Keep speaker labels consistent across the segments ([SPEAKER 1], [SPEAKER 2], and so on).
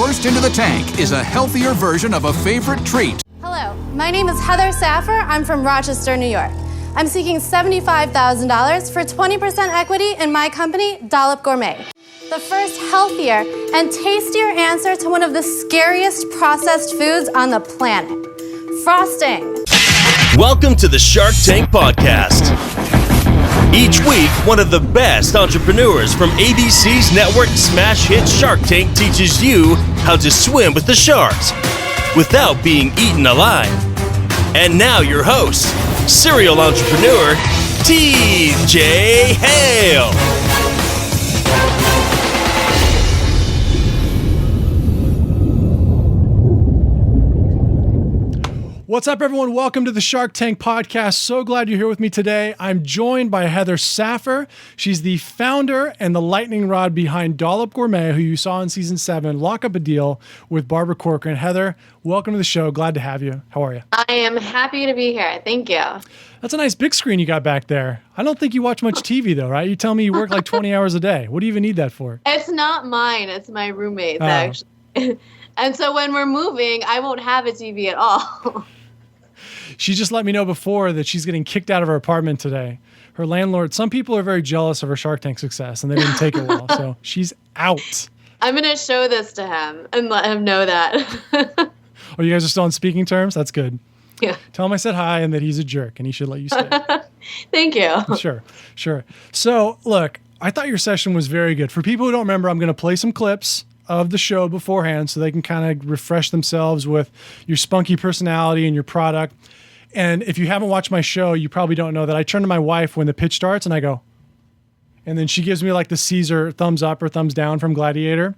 [SPEAKER 1] first into the tank is a healthier version of a favorite treat.
[SPEAKER 2] Hello, my name is Heather Saffer. I'm from Rochester, New York. I'm seeking $75,000 for 20% equity in my company, Dollop Gourmet. The first healthier and tastier answer to one of the scariest processed foods on the planet, frosting.
[SPEAKER 3] Welcome to the Shark Tank Podcast. Each week, one of the best entrepreneurs from ABC's network smash hit Shark Tank teaches you how to swim with the sharks without being eaten alive. And now your host, serial entrepreneur, TJ Hale.
[SPEAKER 4] What's up, everyone? Welcome to the Shark Tank Podcast. So glad you're here with me today. I'm joined by Heather Saffer. She's the founder and the lightning rod behind Dollop Gourmet, who you saw in season 7, lock up a deal with Barbara Corcoran. Heather, welcome to the show. Glad to have you. How are you?
[SPEAKER 5] I am happy to be here. Thank you.
[SPEAKER 4] That's a nice big screen you got back there. I don't think you watch much TV though, right? You tell me you work like 20 hours a day. What do you even need that for?
[SPEAKER 5] It's not mine. It's my roommate's, actually. And so when we're moving, I won't have a TV at all.
[SPEAKER 4] She just let me know before that she's getting kicked out of her apartment today. Her landlord, some people are very jealous of her Shark Tank success and they didn't take it well. So she's out.
[SPEAKER 5] I'm going to show this to him and let him know that.
[SPEAKER 4] Oh, you guys are still on speaking terms? That's good.
[SPEAKER 5] Yeah.
[SPEAKER 4] Tell him I said hi and that he's a jerk and he should let you stay.
[SPEAKER 5] Thank you.
[SPEAKER 4] Sure. So look, I thought your session was very good. For people who don't remember, I'm going to play some clips of the show beforehand so they can kind of refresh themselves with your spunky personality and your product. And if you haven't watched my show, you probably don't know that I turn to my wife when the pitch starts and I go, and then she gives me like the Caesar thumbs up or thumbs down from Gladiator.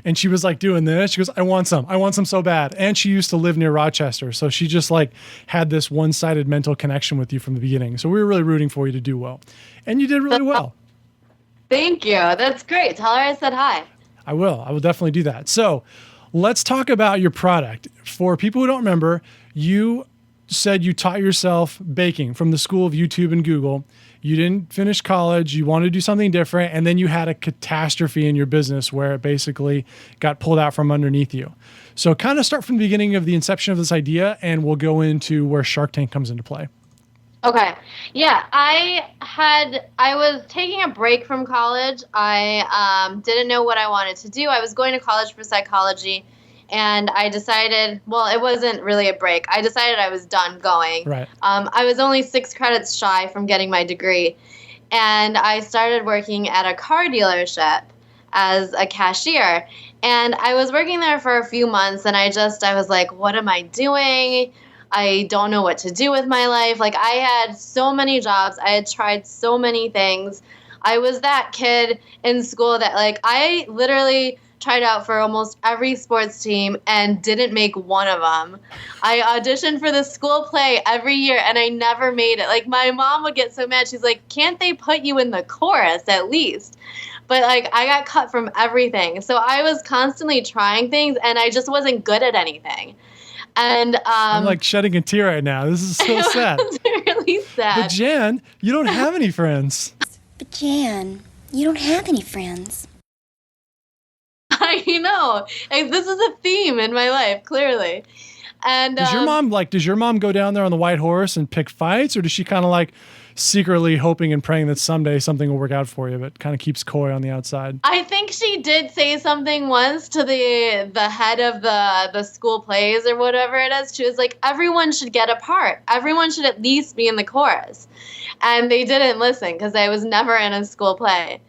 [SPEAKER 4] And she was like doing this. She goes, I want some so bad. And she used to live near Rochester. So she just like had this one-sided mental connection with you from the beginning. So we were really rooting for you to do well. And you did really well.
[SPEAKER 5] Thank you. That's great. Tell her I said hi.
[SPEAKER 4] I will definitely do that. So let's talk about your product. For people who don't remember, you said you taught yourself baking from the school of YouTube and Google. You didn't finish college. You wanted to do something different. And then you had a catastrophe in your business where it basically got pulled out from underneath you. So kind of start from the beginning of the inception of this idea and we'll go into where Shark Tank comes into play.
[SPEAKER 5] Okay. Yeah, I was taking a break from college. I didn't know what I wanted to do. I was going to college for psychology. And I decided, well, it wasn't really a break. I decided I was done going.
[SPEAKER 4] Right.
[SPEAKER 5] I was only 6 credits shy from getting my degree. And I started working at a car dealership as a cashier. And I was working there for a few months. And I was like, what am I doing? I don't know what to do with my life. Like, I had so many jobs. I had tried so many things. I was that kid in school that, like, I literally tried out for almost every sports team and didn't make one of them. I auditioned for the school play every year and I never made it. Like, my mom would get so mad. She's like, can't they put you in the chorus at least? But like, I got cut from everything. So I was constantly trying things and I just wasn't good at anything. And
[SPEAKER 4] I'm like shedding a tear right now. This is so sad.
[SPEAKER 5] It's really sad.
[SPEAKER 4] But Jan, you don't have any friends.
[SPEAKER 6] But Jan, you don't have any friends.
[SPEAKER 5] I know. Like, this is a theme in my life, clearly. And
[SPEAKER 4] does your mom go down there on the white horse and pick fights, or does she kind of like secretly hoping and praying that someday something will work out for you, but kind of keeps coy on the outside?
[SPEAKER 5] I think she did say something once to the head of the school plays or whatever it is. She was like, everyone should get a part. Everyone should at least be in the chorus. And they didn't listen because I was never in a school play.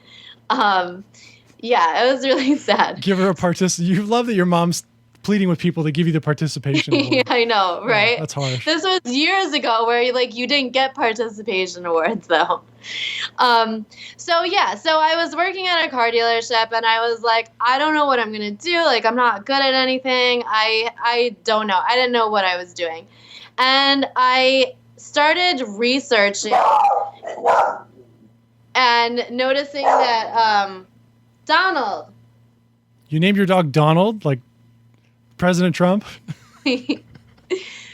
[SPEAKER 5] Yeah, it was really sad.
[SPEAKER 4] Give her a participation. You love that your mom's pleading with people to give you the participation award.
[SPEAKER 5] Yeah, I know, right?
[SPEAKER 4] Yeah, that's harsh.
[SPEAKER 5] This was years ago where you didn't get participation awards though. So I was working at a car dealership and I was like, I don't know what I'm going to do. Like, I'm not good at anything. I don't know. I didn't know what I was doing. And I started researching and noticing that Donald.
[SPEAKER 4] You named your dog Donald, like President Trump?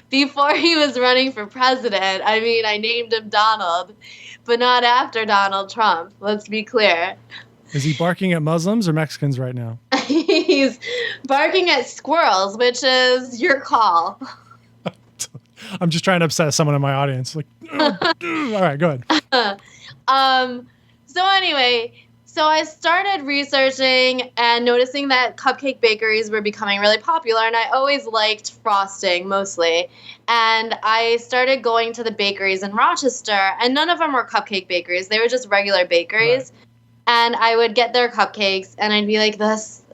[SPEAKER 5] Before he was running for president, I named him Donald, but not after Donald Trump. Let's be clear.
[SPEAKER 4] Is he barking at Muslims or Mexicans right now?
[SPEAKER 5] He's barking at squirrels, which is your call.
[SPEAKER 4] I'm just trying to upset someone in my audience. Like, all right, go ahead.
[SPEAKER 5] So anyway, so I started researching and noticing that cupcake bakeries were becoming really popular, and I always liked frosting mostly. And I started going to the bakeries in Rochester, and none of them were cupcake bakeries. They were just regular bakeries. Right. And I would get their cupcakes, and I'd be like,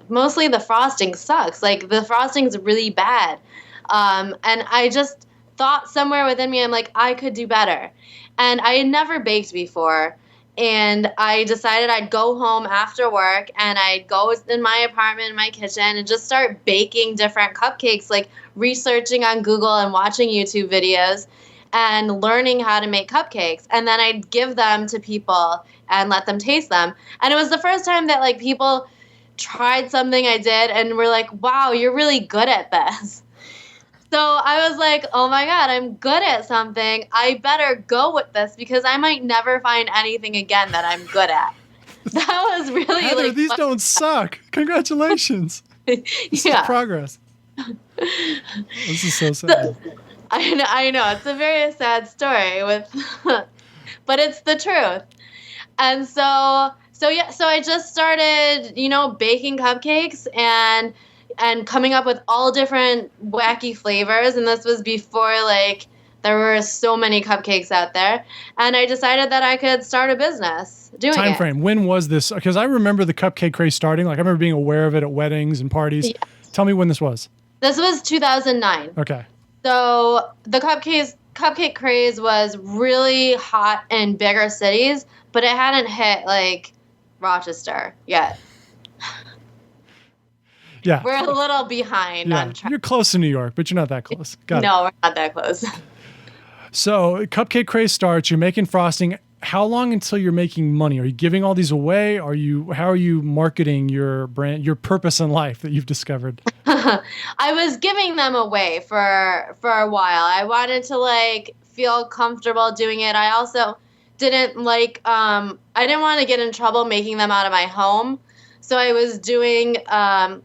[SPEAKER 5] mostly the frosting sucks. Like, the frosting's really bad. And I just thought somewhere within me, I'm like, I could do better. And I had never baked before. And I decided I'd go home after work and I'd go in my apartment, in my kitchen, and just start baking different cupcakes, like researching on Google and watching YouTube videos and learning how to make cupcakes. And then I'd give them to people and let them taste them. And it was the first time that like people tried something I did and were like, wow, you're really good at this. So I was like, oh my God, I'm good at something. I better go with this because I might never find anything again that I'm good at. That was really
[SPEAKER 4] Heather,
[SPEAKER 5] like
[SPEAKER 4] these don't suck. Congratulations. This is progress. This is so sad.
[SPEAKER 5] I know. It's a very sad story but it's the truth. And so I just started, baking cupcakes and coming up with all different wacky flavors. And this was before, like, there were so many cupcakes out there. And I decided that I could start a business doing it.
[SPEAKER 4] Time frame. When was this? Because I remember the cupcake craze starting. Like, I remember being aware of it at weddings and parties. Yes. Tell me when this was.
[SPEAKER 5] This was 2009.
[SPEAKER 4] Okay.
[SPEAKER 5] So the cupcake craze was really hot in bigger cities, but it hadn't hit, like, Rochester yet.
[SPEAKER 4] Yeah.
[SPEAKER 5] We're a little behind on track.
[SPEAKER 4] You're close to New York, but you're not that close.
[SPEAKER 5] No, we're not that close.
[SPEAKER 4] So cupcake craze starts, you're making frosting. How long until you're making money? Are you giving all these away? How are you marketing your brand, your purpose in life that you've discovered?
[SPEAKER 5] I was giving them away for a while. I wanted to like feel comfortable doing it. I also didn't I didn't want to get in trouble making them out of my home. So I was doing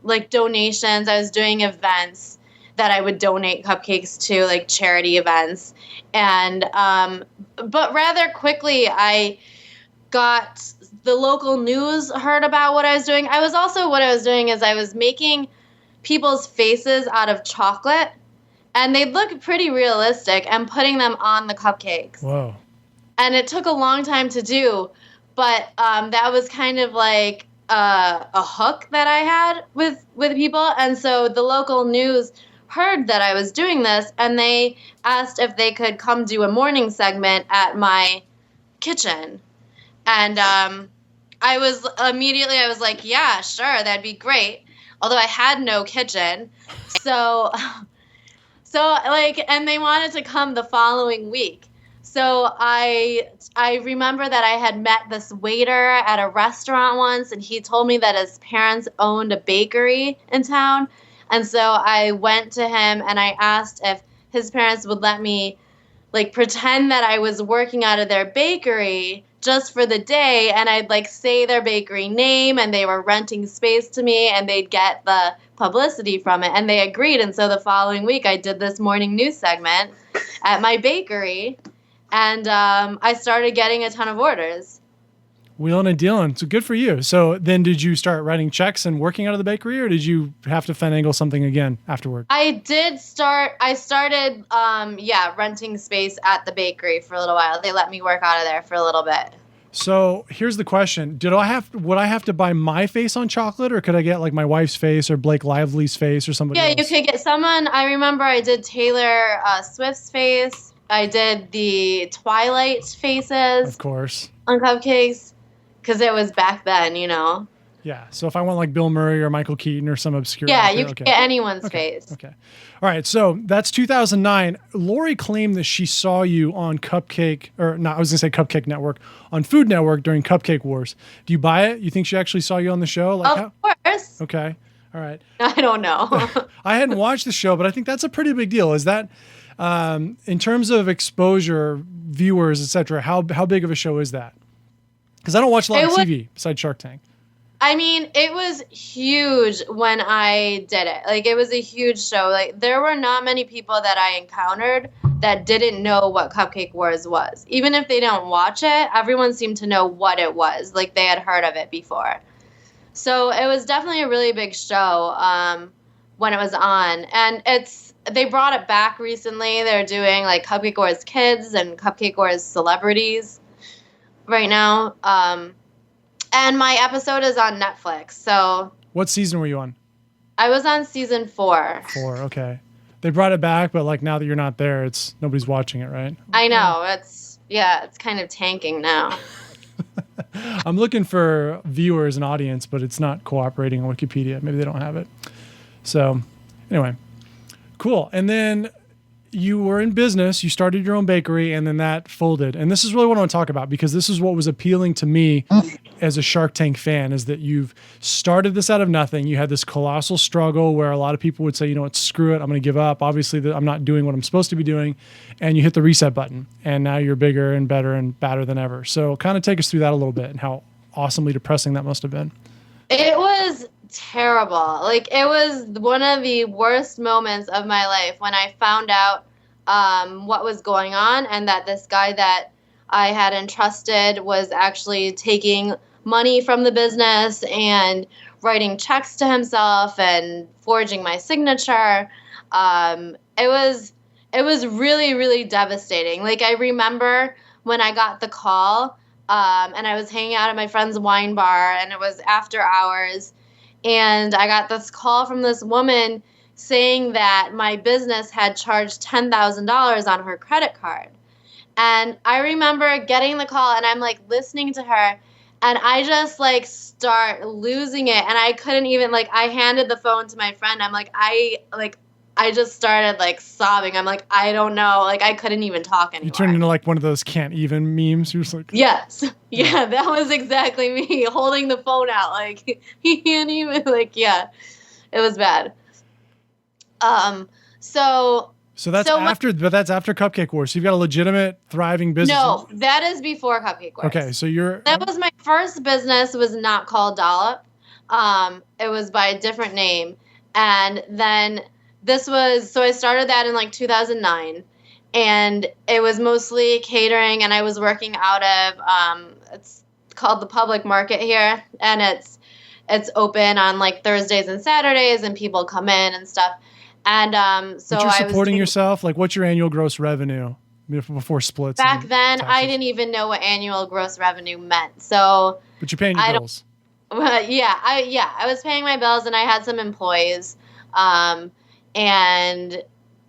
[SPEAKER 5] like donations. I was doing events that I would donate cupcakes to, like charity events. And but rather quickly, I got the local news heard about what I was doing. What I was doing is I was making people's faces out of chocolate, and they'd look pretty realistic, and putting them on the cupcakes.
[SPEAKER 4] Whoa. And
[SPEAKER 5] it took a long time to do, but that was kind of like a hook that I had with people. And so the local news heard that I was doing this, and they asked if they could come do a morning segment at my kitchen. And I was like, yeah, sure, that'd be great. Although I had no kitchen. So and they wanted to come the following week. So I remember that I had met this waiter at a restaurant once, and he told me that his parents owned a bakery in town. And so I went to him and I asked if his parents would let me like pretend that I was working out of their bakery just for the day, and I'd like say their bakery name, and they were renting space to me, and they'd get the publicity from it. And they agreed. And so the following week I did this morning news segment at my bakery. And I started getting a ton of orders.
[SPEAKER 4] Wheeling and dealing. So good for you. So then did you start writing checks and working out of the bakery, or did you have to finagle something again afterward?
[SPEAKER 5] I started renting space at the bakery for a little while. They let me work out of there for a little bit. So
[SPEAKER 4] here's the question. Would I have to buy my face on chocolate, or could I get like my wife's face or Blake Lively's face or somebody else?
[SPEAKER 5] Yeah, you could get someone. I remember I did Taylor Swift's face. I did the Twilight faces.
[SPEAKER 4] Of course.
[SPEAKER 5] On cupcakes, because it was back then,
[SPEAKER 4] Yeah. So if I want like Bill Murray or Michael Keaton or some obscure.
[SPEAKER 5] Yeah, you could get anyone's face.
[SPEAKER 4] Okay. All right. So that's 2009. Lori claimed that she saw you on Cupcake Network, on Food Network during Cupcake Wars. Do you buy it? You think she actually saw you on the show?
[SPEAKER 5] Of course.
[SPEAKER 4] Okay. All right.
[SPEAKER 5] I don't know.
[SPEAKER 4] I hadn't watched the show, but I think that's a pretty big deal. Is that, in terms of exposure, viewers, etc., how big of a show is that? Because I don't watch a lot of TV besides Shark Tank.
[SPEAKER 5] I mean, it was huge when I did it. Like, it was a huge show. Like, there were not many people that I encountered that didn't know what Cupcake Wars was. Even if they don't watch it, everyone seemed to know what it was. Like, they had heard of it before. So it was definitely a really big show when it was on. And they brought it back recently. They're doing, like, Cupcake Wars Kids and Cupcake Wars Celebrities right now. And my episode is on Netflix, so...
[SPEAKER 4] What season were you on?
[SPEAKER 5] I was on season 4.
[SPEAKER 4] 4, okay. They brought it back, but like now that you're not there, nobody's watching it, right?
[SPEAKER 5] I know. It's kind of tanking now.
[SPEAKER 4] I'm looking for viewers and audience, but it's not cooperating on Wikipedia. Maybe they don't have it. So anyway, cool. And then you were in business, you started your own bakery, and then that folded. And this is really what I want to talk about, because this is what was appealing to me as a Shark Tank fan, is that you've started this out of nothing. You had this colossal struggle where a lot of people would say, you know what, screw it, I'm going to give up. Obviously, I'm not doing what I'm supposed to be doing. And you hit the reset button, and now you're bigger and better and badder than ever. So kind of take us through that a little bit and how awesomely depressing that must have been.
[SPEAKER 5] It was terrible. Like, it was one of the worst moments of my life when I found out what was going on, and that this guy that I had entrusted was actually taking money from the business and writing checks to himself and forging my signature. It was really, really devastating. Like, I remember when I got the call, and I was hanging out at my friend's wine bar, and it was after hours, and I got this call from this woman saying that my business had charged $10,000 on her credit card. And I remember getting the call, and I'm like listening to her, and I just like start losing it. And I couldn't even, like, I handed the phone to my friend. I'm like, I just started like sobbing. I'm like, I don't know. Like, I couldn't even talk anymore.
[SPEAKER 4] You turned into like one of those can't even memes. You're just like,
[SPEAKER 5] yes. Yeah, that was exactly me holding the phone out. Like, he can't even, like, yeah, it was bad.
[SPEAKER 4] So that's after Cupcake Wars. So you've got a legitimate, thriving business.
[SPEAKER 5] No, that is before Cupcake Wars.
[SPEAKER 4] Okay, so
[SPEAKER 5] that was my first business. Was not called Dollop. It was by a different name, and then so I started that in like 2009, and it was mostly catering, and I was working out of it's called the Public Market here, and it's open on like Thursdays and Saturdays, and people come in and stuff. And so
[SPEAKER 4] but you're supporting yourself. Like, what's your annual gross revenue before splits?
[SPEAKER 5] Back then, I didn't even know what annual gross revenue meant. So,
[SPEAKER 4] but you're paying your bills.
[SPEAKER 5] I was paying my bills, and I had some employees, and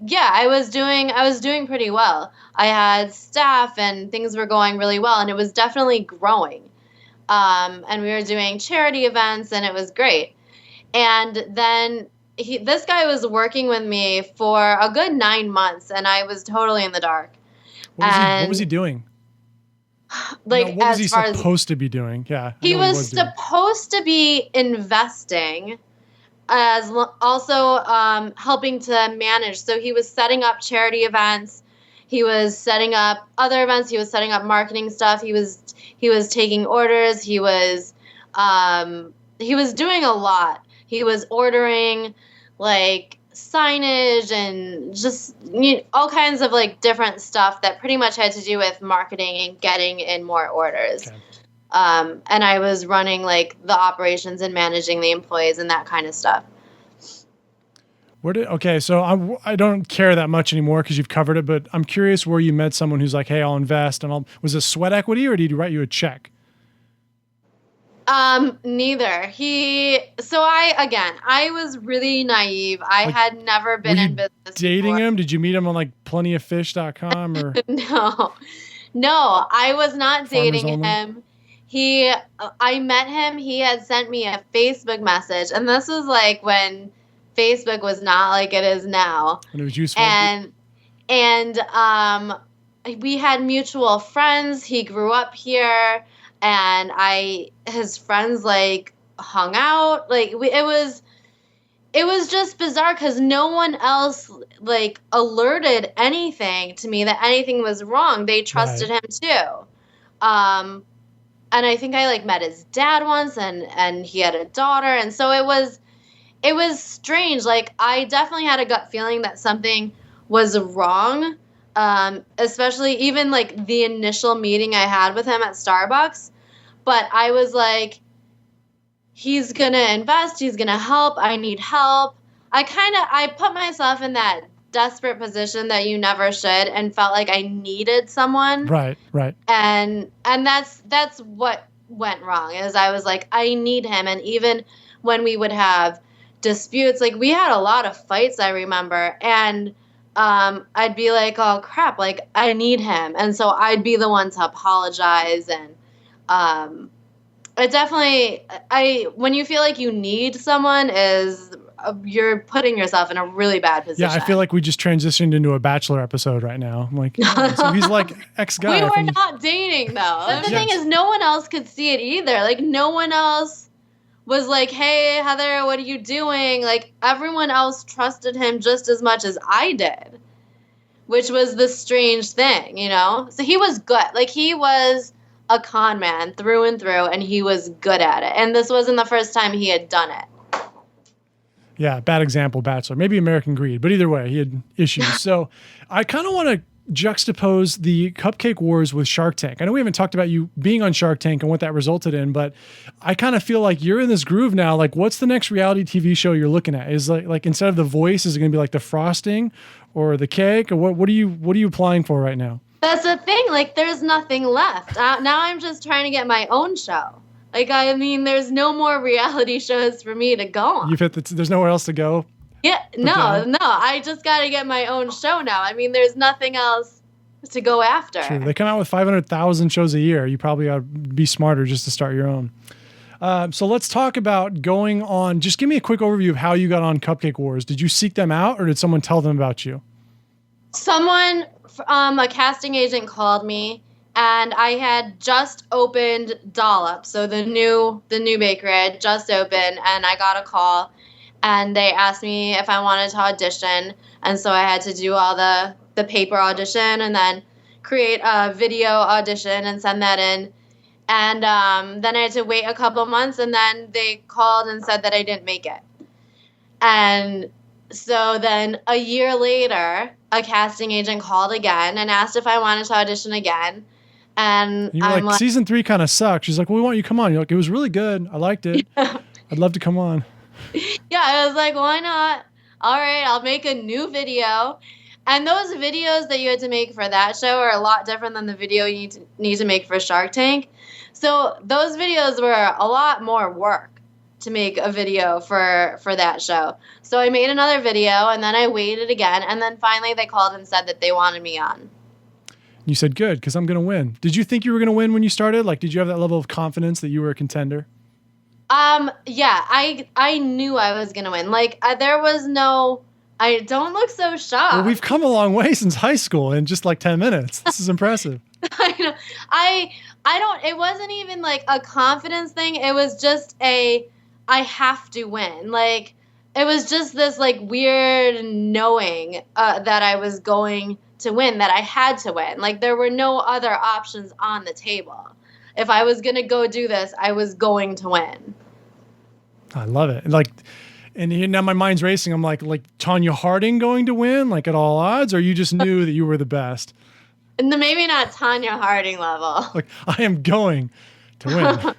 [SPEAKER 5] yeah, I was doing pretty well. I had staff, and things were going really well, and it was definitely growing. And we were doing charity events, and it was great. And then this guy was working with me for a good 9 months, and I was totally in the dark.
[SPEAKER 4] What was he doing?
[SPEAKER 5] Like,
[SPEAKER 4] what was he supposed to be doing? Yeah,
[SPEAKER 5] he was supposed to be investing, as also helping to manage. So he was setting up charity events. He was setting up other events. He was setting up marketing stuff. He was taking orders. He was doing a lot. He was ordering like signage and just all kinds of like different stuff that pretty much had to do with marketing and getting in more orders. Okay. And I was running like the operations and managing the employees and that kind of stuff.
[SPEAKER 4] So I don't care that much anymore because you've covered it, but I'm curious where you met someone who's like, hey, I'll invest, and was it sweat equity, or did he write you a check?
[SPEAKER 5] Neither. I was really naive. I had never been in business
[SPEAKER 4] dating
[SPEAKER 5] before.
[SPEAKER 4] him? Did you meet him on like plentyoffish.com or?
[SPEAKER 5] No, I was not dating him. I met him. He had sent me a Facebook message, and this was like when Facebook was not like it is now.
[SPEAKER 4] And it was useful.
[SPEAKER 5] And we had mutual friends. He grew up here. And his friends like hung out. Like it was just bizarre because no one else like alerted anything to me that anything was wrong. They trusted him too. I think I like met his dad once, and he had a daughter, and so it was strange. Like, I definitely had a gut feeling that something was wrong, especially even like the initial meeting I had with him at Starbucks. But I was like, he's gonna invest, he's gonna help, I need help. I put myself in that desperate position that you never should, and felt like I needed someone.
[SPEAKER 4] Right.
[SPEAKER 5] And that's what went wrong, is I was like, I need him. And even when we would have disputes, like, we had a lot of fights, I remember, and I'd be like, oh crap, like, I need him. And so I'd be the one to apologize. And it definitely, when you feel like you need someone, is you're putting yourself in a really bad position.
[SPEAKER 4] Yeah, I feel like we just transitioned into a Bachelor episode right now. I'm like, oh, so he's like ex-guy.
[SPEAKER 5] We were not dating, though. But the thing is, no one else could see it either. Like, no one else was like, hey, Heather, what are you doing? Like, everyone else trusted him just as much as I did, which was the strange thing, you know? So he was good. Like, he was a con man through and through, and he was good at it. And this wasn't the first time he had done it.
[SPEAKER 4] Yeah, bad example, Bachelor. Maybe American Greed, but either way, he had issues. So I kind of want to juxtapose the Cupcake Wars with Shark Tank. I know we haven't talked about you being on Shark Tank and what that resulted in, but I kind of feel like you're in this groove now. Like, what's the next reality TV show you're looking at? Is like instead of The Voice, is it going to be like The Frosting or The Cake? Or what are you applying for right now?
[SPEAKER 5] That's the thing. Like, there's nothing left. Now I'm just trying to get my own show. Like, I mean, there's no more reality shows for me to go on.
[SPEAKER 4] You've hit there's nowhere else to go?
[SPEAKER 5] Yeah, no. I just got to get my own show now. I mean, there's nothing else to go after.
[SPEAKER 4] True. They come out with 500,000 shows a year. You probably ought to be smarter just to start your own. So let's talk about going on. Just give me a quick overview of how you got on Cupcake Wars. Did you seek them out, or did someone tell them about you?
[SPEAKER 5] Someone, a casting agent called me. And I had just opened Dollop, so the new bakery had just opened, and I got a call, and they asked me if I wanted to audition, and so I had to do all the paper audition, and then create a video audition and send that in, and then I had to wait a couple months, and then they called and said that I didn't make it, and so then a year later, a casting agent called again and asked if I wanted to audition again. And
[SPEAKER 4] you're like, season 3 kind of sucked. She's like, well, we want you to come on. You're like, it was really good. I liked it. I'd love to come on.
[SPEAKER 5] Yeah, I was like, why not? All right, I'll make a new video. And those videos that you had to make for that show are a lot different than the video you need to make for Shark Tank. So those videos were a lot more work to make a video for that show. So I made another video, and then I waited again, and then finally they called and said that they wanted me on.
[SPEAKER 4] You said, good, because I'm going to win. Did you think you were going to win when you started? Like, did you have that level of confidence that you were a contender?
[SPEAKER 5] Yeah, I knew I was going to win. Like, there was no, I don't look so shocked.
[SPEAKER 4] Well, we've come a long way since high school in just like 10 minutes. This is impressive.
[SPEAKER 5] I know. I don't, it wasn't even like a confidence thing. It was just I have to win. Like, it was just this like weird knowing that I was going to win, that I had to win. Like, there were no other options on the table. If I was going to go do this, I was going to win.
[SPEAKER 4] I love it. Like, and now my mind's racing. I'm like Tanya Harding going to win, like at all odds, or you just knew that you were the best?
[SPEAKER 5] Maybe not Tanya Harding level.
[SPEAKER 4] Like, I am going to win.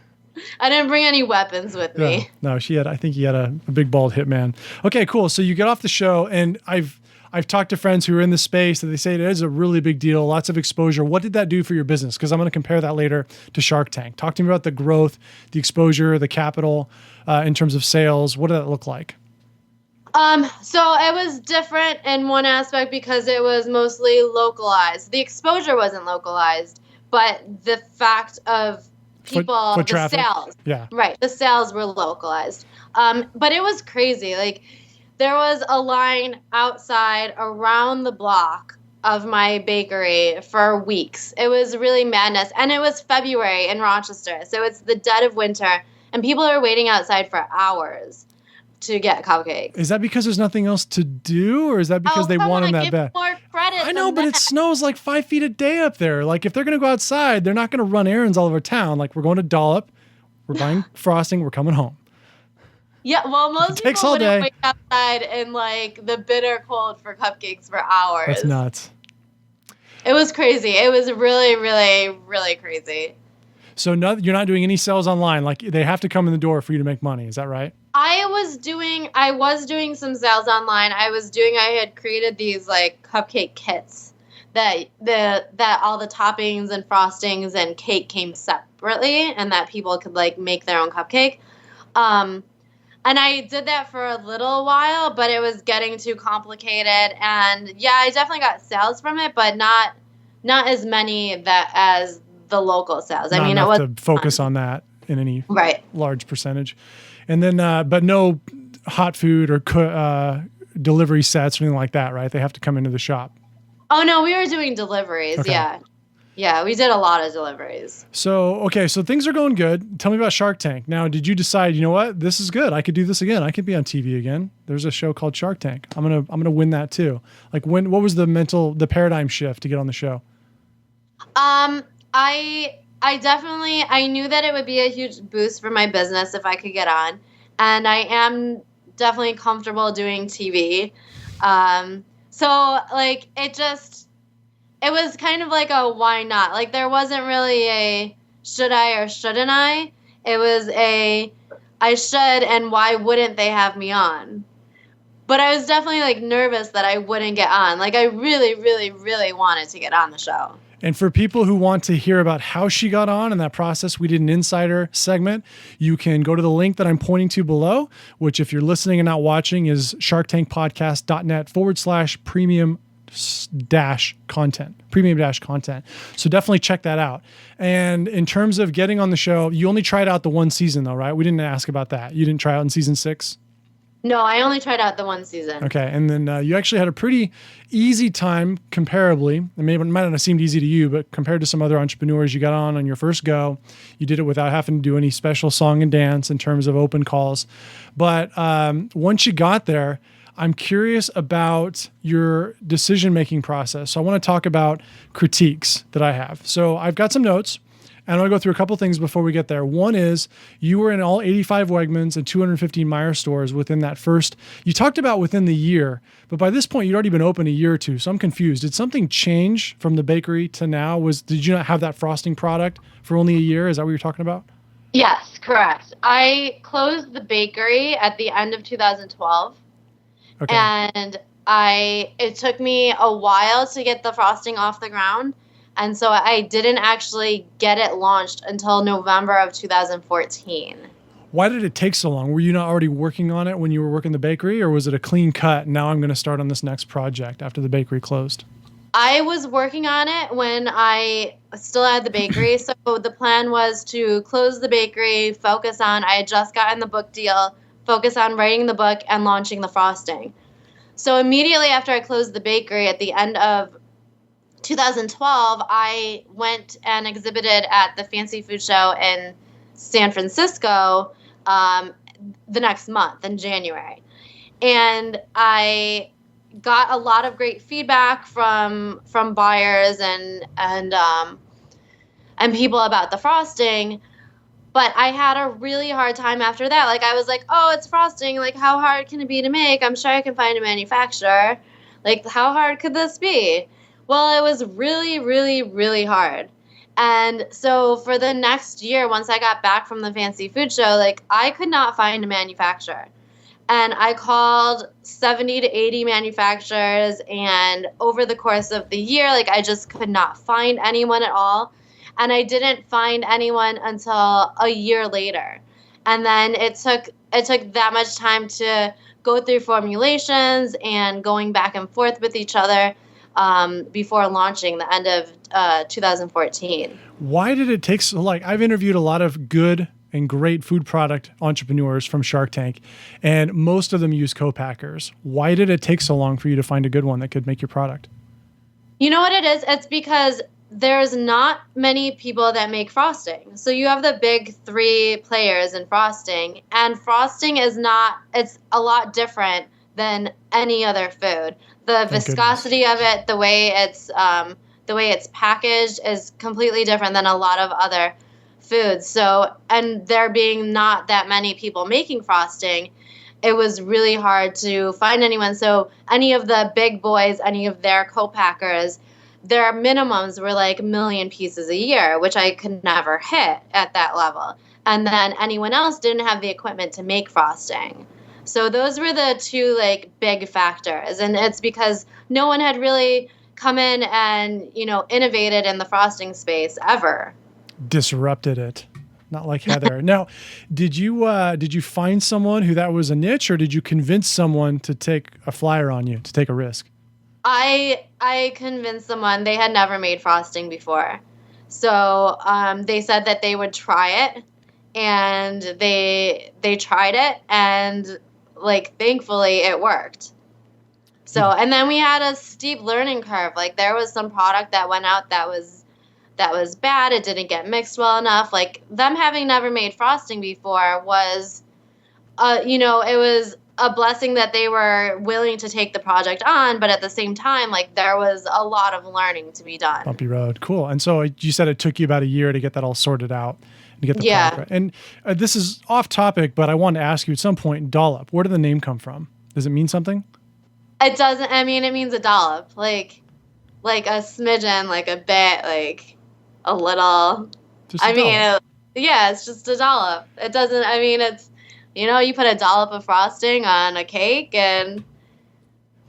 [SPEAKER 5] I didn't bring any weapons with me.
[SPEAKER 4] No, I think he had a big bald hitman. Okay, cool. So you get off the show, and I've talked to friends who are in the space, and they say it is a really big deal, lots of exposure. What did that do for your business? Because I'm going to compare that later to Shark Tank. Talk to me about the growth, the exposure, the capital in terms of sales. What did that look like?
[SPEAKER 5] So it was different in one aspect because it was mostly localized. The exposure wasn't localized, but the fact of people,
[SPEAKER 4] foot
[SPEAKER 5] the
[SPEAKER 4] traffic.
[SPEAKER 5] sales.
[SPEAKER 4] Yeah.
[SPEAKER 5] Right. The sales were localized. But it was crazy. Like, there was a line outside around the block of my bakery for weeks. It was really madness. And it was February in Rochester. So it's the dead of winter. And people are waiting outside for hours to get cupcakes.
[SPEAKER 4] Is that because there's nothing else to do? Or is that because they want them that bad?
[SPEAKER 5] More credit. it.
[SPEAKER 4] I know, but it snows like 5 feet a day up there. Like if they're going to go outside, they're not going to run errands all over town. Like we're going to Dollop, we're buying frosting, we're coming home.
[SPEAKER 5] Yeah, well, most
[SPEAKER 4] takes
[SPEAKER 5] people
[SPEAKER 4] all
[SPEAKER 5] wouldn't
[SPEAKER 4] day.
[SPEAKER 5] wait outside in like the bitter cold for cupcakes for hours.
[SPEAKER 4] That's nuts.
[SPEAKER 5] It was crazy. It was really, really, really crazy.
[SPEAKER 4] So no, you're not doing any sales online. Like they have to come in the door for you to make money. Is that right?
[SPEAKER 5] I was doing some sales online. I had created these like cupcake kits that all the toppings and frostings and cake came separately and that people could like make their own cupcake. And I did that for a little while, but it was getting too complicated. And yeah, I definitely got sales from it, but not as many as the local sales.
[SPEAKER 4] Not
[SPEAKER 5] I mean,
[SPEAKER 4] enough
[SPEAKER 5] it was
[SPEAKER 4] to focus on that in any
[SPEAKER 5] right.
[SPEAKER 4] large percentage. And then, but no hot food or delivery sets or anything like that, right? They have to come into the shop.
[SPEAKER 5] Oh no, we were doing deliveries.
[SPEAKER 4] Okay.
[SPEAKER 5] Yeah. Yeah, we did a lot of deliveries.
[SPEAKER 4] So, okay, so things are going good. Tell me about Shark Tank. Now, did you decide, you know what? This is good. I could do this again. I could be on TV again. There's a show called Shark Tank. I'm going to win that too. Like what was the paradigm shift to get on the show?
[SPEAKER 5] I knew that it would be a huge boost for my business if I could get on. And I am definitely comfortable doing TV. So like it was kind of like a why not? Like there wasn't really a should I or shouldn't I? It was a I should and why wouldn't they have me on? But I was definitely like nervous that I wouldn't get on. Like I really, really, really wanted to get on the show.
[SPEAKER 4] And for people who want to hear about how she got on in that process, we did an insider segment. You can go to the link that I'm pointing to below, which if you're listening and not watching is sharktankpodcast.net/premium content. So definitely check that out. And in terms of getting on the show, you only tried out the one season though, right? We didn't ask about that. You didn't try out in season 6?
[SPEAKER 5] No, I only tried out the one season.
[SPEAKER 4] Okay. And then you actually had a pretty easy time comparably. It might not have seemed easy to you, but compared to some other entrepreneurs you got on your first go, you did it without having to do any special song and dance in terms of open calls. But once you got there, I'm curious about your decision-making process. So I want to talk about critiques that I have. So I've got some notes, and I'll go through a couple things before we get there. One is you were in all 85 Wegmans and 215 Meijer stores within that first, you talked about within the year, but by this point you'd already been open a year or two. So I'm confused. Did something change from the bakery to now? Did you not have that frosting product for only a year? Is that what you're talking about?
[SPEAKER 5] Yes, correct. I closed the bakery at the end of 2012.
[SPEAKER 4] Okay.
[SPEAKER 5] And it took me a while to get the frosting off the ground. And so I didn't actually get it launched until November of 2014.
[SPEAKER 4] Why did it take so long? Were you not already working on it when you were working the bakery, or was it a clean cut? Now I'm going to start on this next project after the bakery closed.
[SPEAKER 5] I was working on it when I still had the bakery. So the plan was to close the bakery, I had just gotten the book deal, focus on writing the book and launching the frosting. So immediately after I closed the bakery at the end of 2012, I went and exhibited at the Fancy Food Show in San Francisco the next month in January. And I got a lot of great feedback from buyers and people about the frosting. But I had a really hard time after that. Like, I was like, oh, it's frosting. Like, how hard can it be to make? I'm sure I can find a manufacturer. Like, how hard could this be? Well, it was really, really, really hard. And so for the next year, once I got back from the Fancy Food Show, like, I could not find a manufacturer. And I called 70 to 80 manufacturers. And over the course of the year, like, I just could not find anyone at all. And I didn't find anyone until a year later. And then it took that much time to go through formulations and going back and forth with each other before launching the end of 2014.
[SPEAKER 4] Why did it take so, like, I've interviewed a lot of good and great food product entrepreneurs from Shark Tank, and most of them use co-packers. Why did it take so long for you to find a good one that could make your product?
[SPEAKER 5] You know what it is? It's because there's not many people that make frosting. So you have the big 3 players in frosting, and frosting it's a lot different than any other food. The viscosity of it, the way it's packaged is completely different than a lot of other foods. So, and there being not that many people making frosting, it was really hard to find anyone. So any of the big boys, any of their co-packers, their minimums were like 1 million pieces a year, which I could never hit at that level. And then anyone else didn't have the equipment to make frosting. So those were the two like big factors. And it's because no one had really come in and, innovated in the frosting space ever.
[SPEAKER 4] Disrupted it. Not like Heather. Now, did you find someone who that was a niche, or did you convince someone to take a flyer on you, to take a risk?
[SPEAKER 5] I convinced someone. They had never made frosting before. So they said that they would try it, and they tried it, and like thankfully it worked. So, and then we had a steep learning curve. Like there was some product that went out that was bad. It didn't get mixed well enough. Like them having never made frosting before was, it was a blessing that they were willing to take the project on. But at the same time, like there was a lot of learning to be done.
[SPEAKER 4] Bumpy road. Cool. And so you said it took you about a year to get that all sorted out and get the product right. And this is off topic, but I wanted to ask you at some point, Dollop, where did the name come from? Does it mean something?
[SPEAKER 5] It doesn't. I mean, it means a dollop, like a smidgen, like a bit, like a little. It's just a dollop. It doesn't. I mean, it's you put a dollop of frosting on a cake, and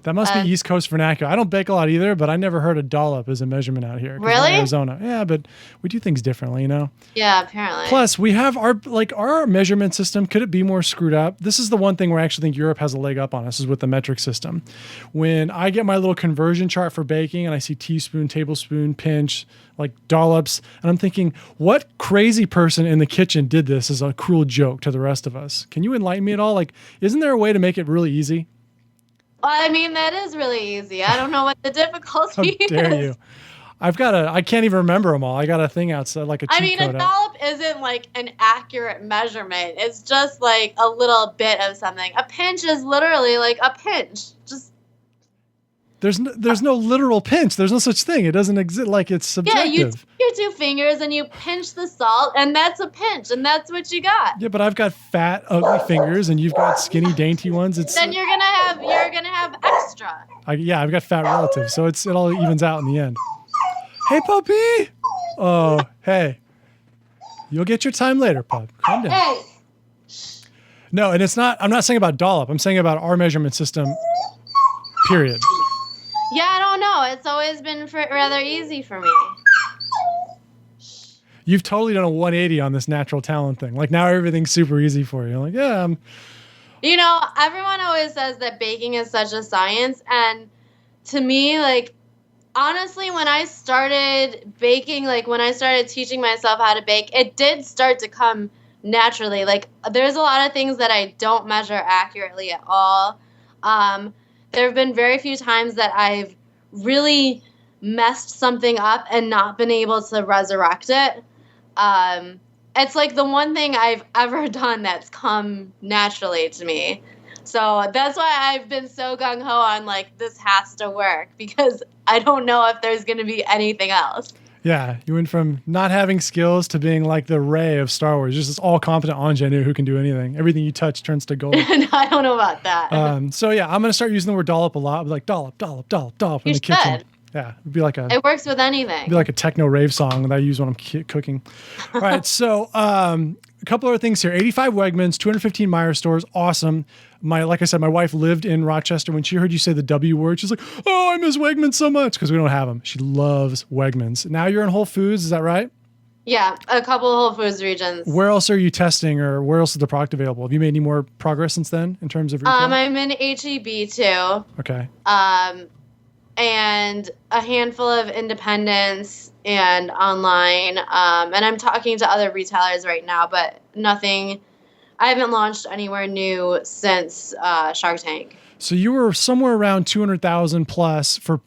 [SPEAKER 4] that must be East Coast vernacular. I don't bake a lot either, but I never heard a dollop as a measurement out here.
[SPEAKER 5] Really?
[SPEAKER 4] In Arizona. Yeah, but we do things differently,
[SPEAKER 5] Yeah, apparently.
[SPEAKER 4] Plus, we have our measurement system. Could it be more screwed up? This is the one thing where I actually think Europe has a leg up on us, is with the metric system. When I get my little conversion chart for baking and I see teaspoon, tablespoon, pinch, like dollops, and I'm thinking, what crazy person in the kitchen did this as a cruel joke to the rest of us? Can you enlighten me at all? Like, isn't there a way to make it really easy?
[SPEAKER 5] I mean, that is really easy. I don't know what the difficulty is.
[SPEAKER 4] How dare you? I can't even remember them all. I got a thing outside, like a cheat code.
[SPEAKER 5] A dollop isn't like an accurate measurement. It's just like a little bit of something. A pinch is literally like a pinch.
[SPEAKER 4] There's no literal pinch. There's no such thing. It doesn't exist. Like, it's subjective.
[SPEAKER 5] Yeah, you take your 2 fingers and you pinch the salt, and that's a pinch, and that's what you got.
[SPEAKER 4] Yeah, but I've got fat, ugly fingers, and you've got skinny, dainty ones.
[SPEAKER 5] Then you're gonna have extra.
[SPEAKER 4] I've got fat relatives, so it all evens out in the end. Hey, puppy. Oh, hey. You'll get your time later, pup. Calm down.
[SPEAKER 5] Hey.
[SPEAKER 4] No, and it's not. I'm not saying about dollop. I'm saying about our measurement system. Period.
[SPEAKER 5] Yeah, I don't know. It's always been rather easy for me.
[SPEAKER 4] You've totally done a 180 on this natural talent thing. Like, now everything's super easy for you. Like, yeah.
[SPEAKER 5] Everyone always says that baking is such a science. And to me, like, honestly, when I started baking, like when I started teaching myself how to bake, it did start to come naturally. Like, there's a lot of things that I don't measure accurately at all. There have been very few times that I've really messed something up and not been able to resurrect it. It's like the one thing I've ever done that's come naturally to me. So that's why I've been so gung-ho on, like, this has to work, because I don't know if there's going to be anything else.
[SPEAKER 4] Yeah, you went from not having skills to being like the Rey of Star Wars, just this all-competent ingenue who can do anything. Everything you touch turns to gold.
[SPEAKER 5] I don't know about that.
[SPEAKER 4] So yeah, I'm going to start using the word dollop a lot. I'll be like, dollop, dollop, dollop, dollop in the kitchen. Yeah, it'd be like
[SPEAKER 5] it works with anything.
[SPEAKER 4] It'd be like a techno rave song that I use when I'm cooking. All right, so a couple other things here. 85 Wegmans, 215 Meijer stores, awesome. Like I said, my wife lived in Rochester. When she heard you say the W word, she's like, oh, I miss Wegmans so much, because we don't have them. She loves Wegmans. Now you're in Whole Foods, is that right?
[SPEAKER 5] Yeah, a couple of Whole Foods regions.
[SPEAKER 4] Where else are you testing, or where else is the product available? Have you made any more progress since then in terms of retail?
[SPEAKER 5] I'm in H-E-B too.
[SPEAKER 4] Okay.
[SPEAKER 5] And a handful of independents and online. And I'm talking to other retailers right now, but nothing. I haven't launched anywhere new since Shark Tank.
[SPEAKER 4] So you were somewhere around 200,000 plus for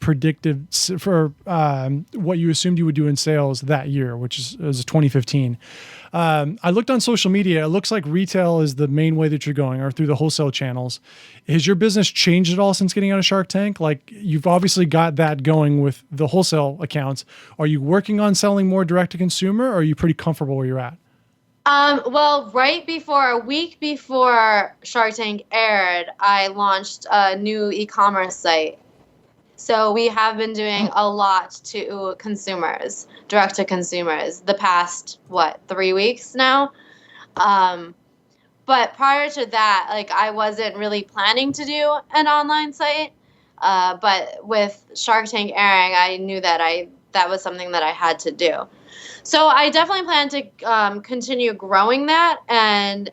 [SPEAKER 4] what you assumed you would do in sales that year, which was 2015. I looked on social media. It looks like retail is the main way that you're going, or through the wholesale channels. Has your business changed at all since getting out of Shark Tank? Like, you've obviously got that going with the wholesale accounts. Are you working on selling more direct to consumer, or are you pretty comfortable where you're at?
[SPEAKER 5] Well, a week before Shark Tank aired, I launched a new e-commerce site. So we have been doing a lot to consumers, direct to consumers, the past, 3 weeks now? But prior to that, like, I wasn't really planning to do an online site. But with Shark Tank airing, I knew that that was something that I had to do. So I definitely plan to continue growing that and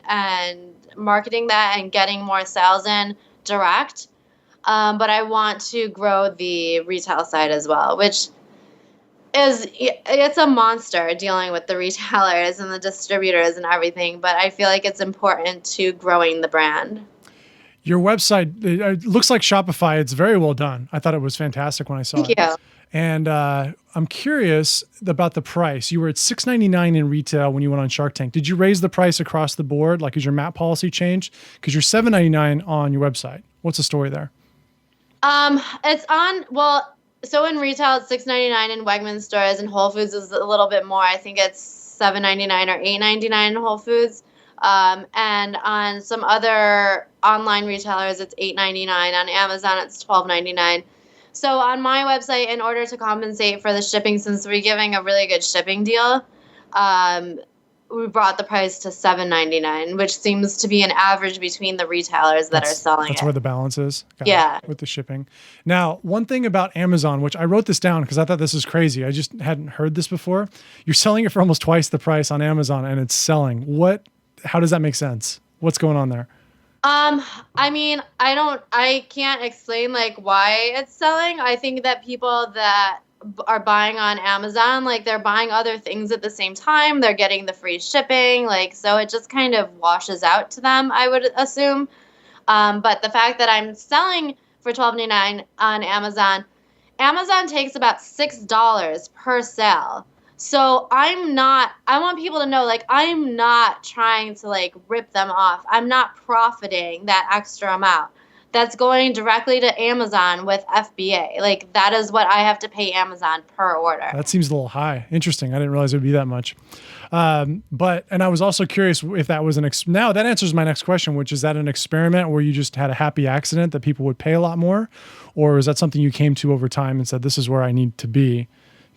[SPEAKER 5] marketing that and getting more sales in direct. But I want to grow the retail side as well, which it's a monster dealing with the retailers and the distributors and everything. But I feel like it's important to growing the brand.
[SPEAKER 4] Your website, it looks like Shopify. It's very well done. I thought it was fantastic when I saw it.
[SPEAKER 5] Thank you.
[SPEAKER 4] And I'm curious about the price. You were at $6.99 in retail when you went on Shark Tank. Did you raise the price across the board? Like, is your MAP policy changed? Because you're $7.99 on your website. What's the story there?
[SPEAKER 5] So in retail it's $6.99 in Wegmans stores, and Whole Foods is a little bit more. I think it's $7.99 or $8.99 in Whole Foods. And on some other online retailers, it's $8.99. On Amazon, it's $12.99. So on my website, in order to compensate for the shipping, since we're giving a really good shipping deal, we brought the price to $7.99, which seems to be an average between the retailers that are selling
[SPEAKER 4] That's
[SPEAKER 5] it.
[SPEAKER 4] where the balance is.
[SPEAKER 5] Yeah.
[SPEAKER 4] With the shipping. Now, one thing about Amazon, which I wrote this down because I thought this was crazy. I just hadn't heard this before. You're selling it for almost twice the price on Amazon, and it's selling. How does that make sense? What's going on there?
[SPEAKER 5] I mean, I can't explain like why it's selling. I think that people that are buying on Amazon, like, they're buying other things at the same time. They're getting the free shipping, like, so it just kind of washes out to them, I would assume. But the fact that I'm selling for $12.99 on Amazon takes about $6 per sale. So I want people to know, like, I'm not trying to, like, rip them off. I'm not profiting that extra amount. That's going directly to Amazon with FBA. Like, that is what I have to pay Amazon per order.
[SPEAKER 4] That seems a little high. Interesting. I didn't realize it would be that much. And I was also curious if that was now that answers my next question, which is that an experiment where you just had a happy accident that people would pay a lot more? Or is that something you came to over time and said, this is where I need to be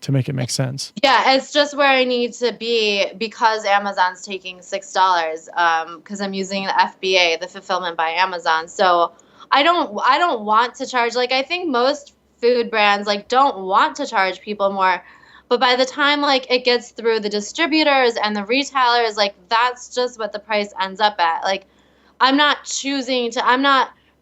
[SPEAKER 4] to make it make sense?
[SPEAKER 5] Yeah, it's just where I need to be because Amazon's taking $6 because I'm using the FBA, the fulfillment by Amazon. So I don't want to charge, like, I think most food brands, like, don't want to charge people more. But by the time, like, it gets through the distributors and the retailers, like, that's just what the price ends up at. Like, I'm not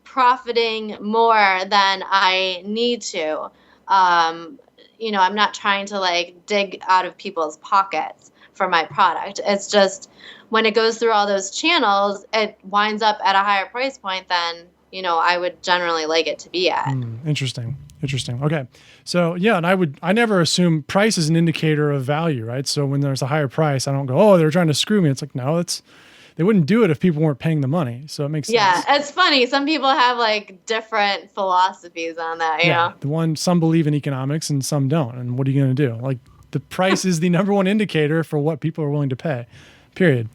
[SPEAKER 5] profiting more than I need to. I'm not trying to, like, dig out of people's pockets for my product. It's just when it goes through all those channels, it winds up at a higher price point than, I would generally like it to be at.
[SPEAKER 4] Interesting. Okay. So yeah, and I never assume price is an indicator of value, right? So when there's a higher price, I don't go, oh, they're trying to screw me. It's like, no, they wouldn't do it if people weren't paying the money. So it makes sense.
[SPEAKER 5] Yeah, it's funny. Some people have, like, different philosophies on that, you know?
[SPEAKER 4] Some believe in economics and some don't. And what are you going to do? Like, the price is the number one indicator for what people are willing to pay, period.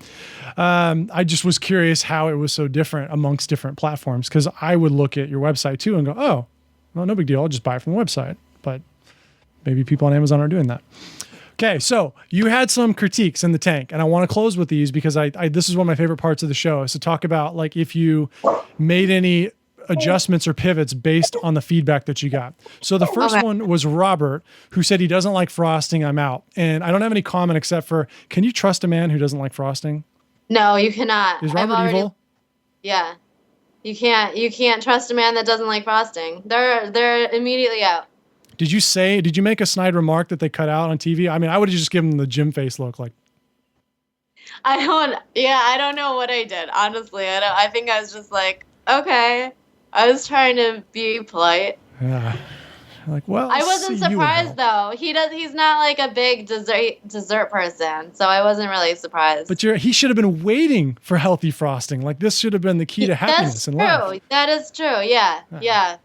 [SPEAKER 4] I just was curious how it was so different amongst different platforms, because I would look at your website too and go, oh, well, no big deal. I'll just buy it from the website. But maybe people on Amazon are doing that. Okay, so you had some critiques in the tank, and I want to close with these because this is one of my favorite parts of the show, is to talk about, like, if you made any adjustments or pivots based on the feedback that you got. So the first one was Robert, who said he doesn't like frosting. I'm out. And I don't have any comment except for, can you trust a man who doesn't like frosting?
[SPEAKER 5] No, you cannot.
[SPEAKER 4] Is Robert evil?
[SPEAKER 5] Yeah. You can't trust a man that doesn't like frosting. They're immediately out.
[SPEAKER 4] Did you make a snide remark that they cut out on TV? I mean, I would have just given them the Jim face look, like.
[SPEAKER 5] I don't know what I did. Honestly, I think I was just like, okay. I was trying to be polite.
[SPEAKER 4] Yeah. Like, well,
[SPEAKER 5] I wasn't
[SPEAKER 4] see you in
[SPEAKER 5] surprised
[SPEAKER 4] hell.
[SPEAKER 5] though. He's not like a big dessert person, so I wasn't really surprised.
[SPEAKER 4] But he should have been waiting for healthy frosting. Like, this should have been the key to happiness in life.
[SPEAKER 5] That's true. That is true. Yeah.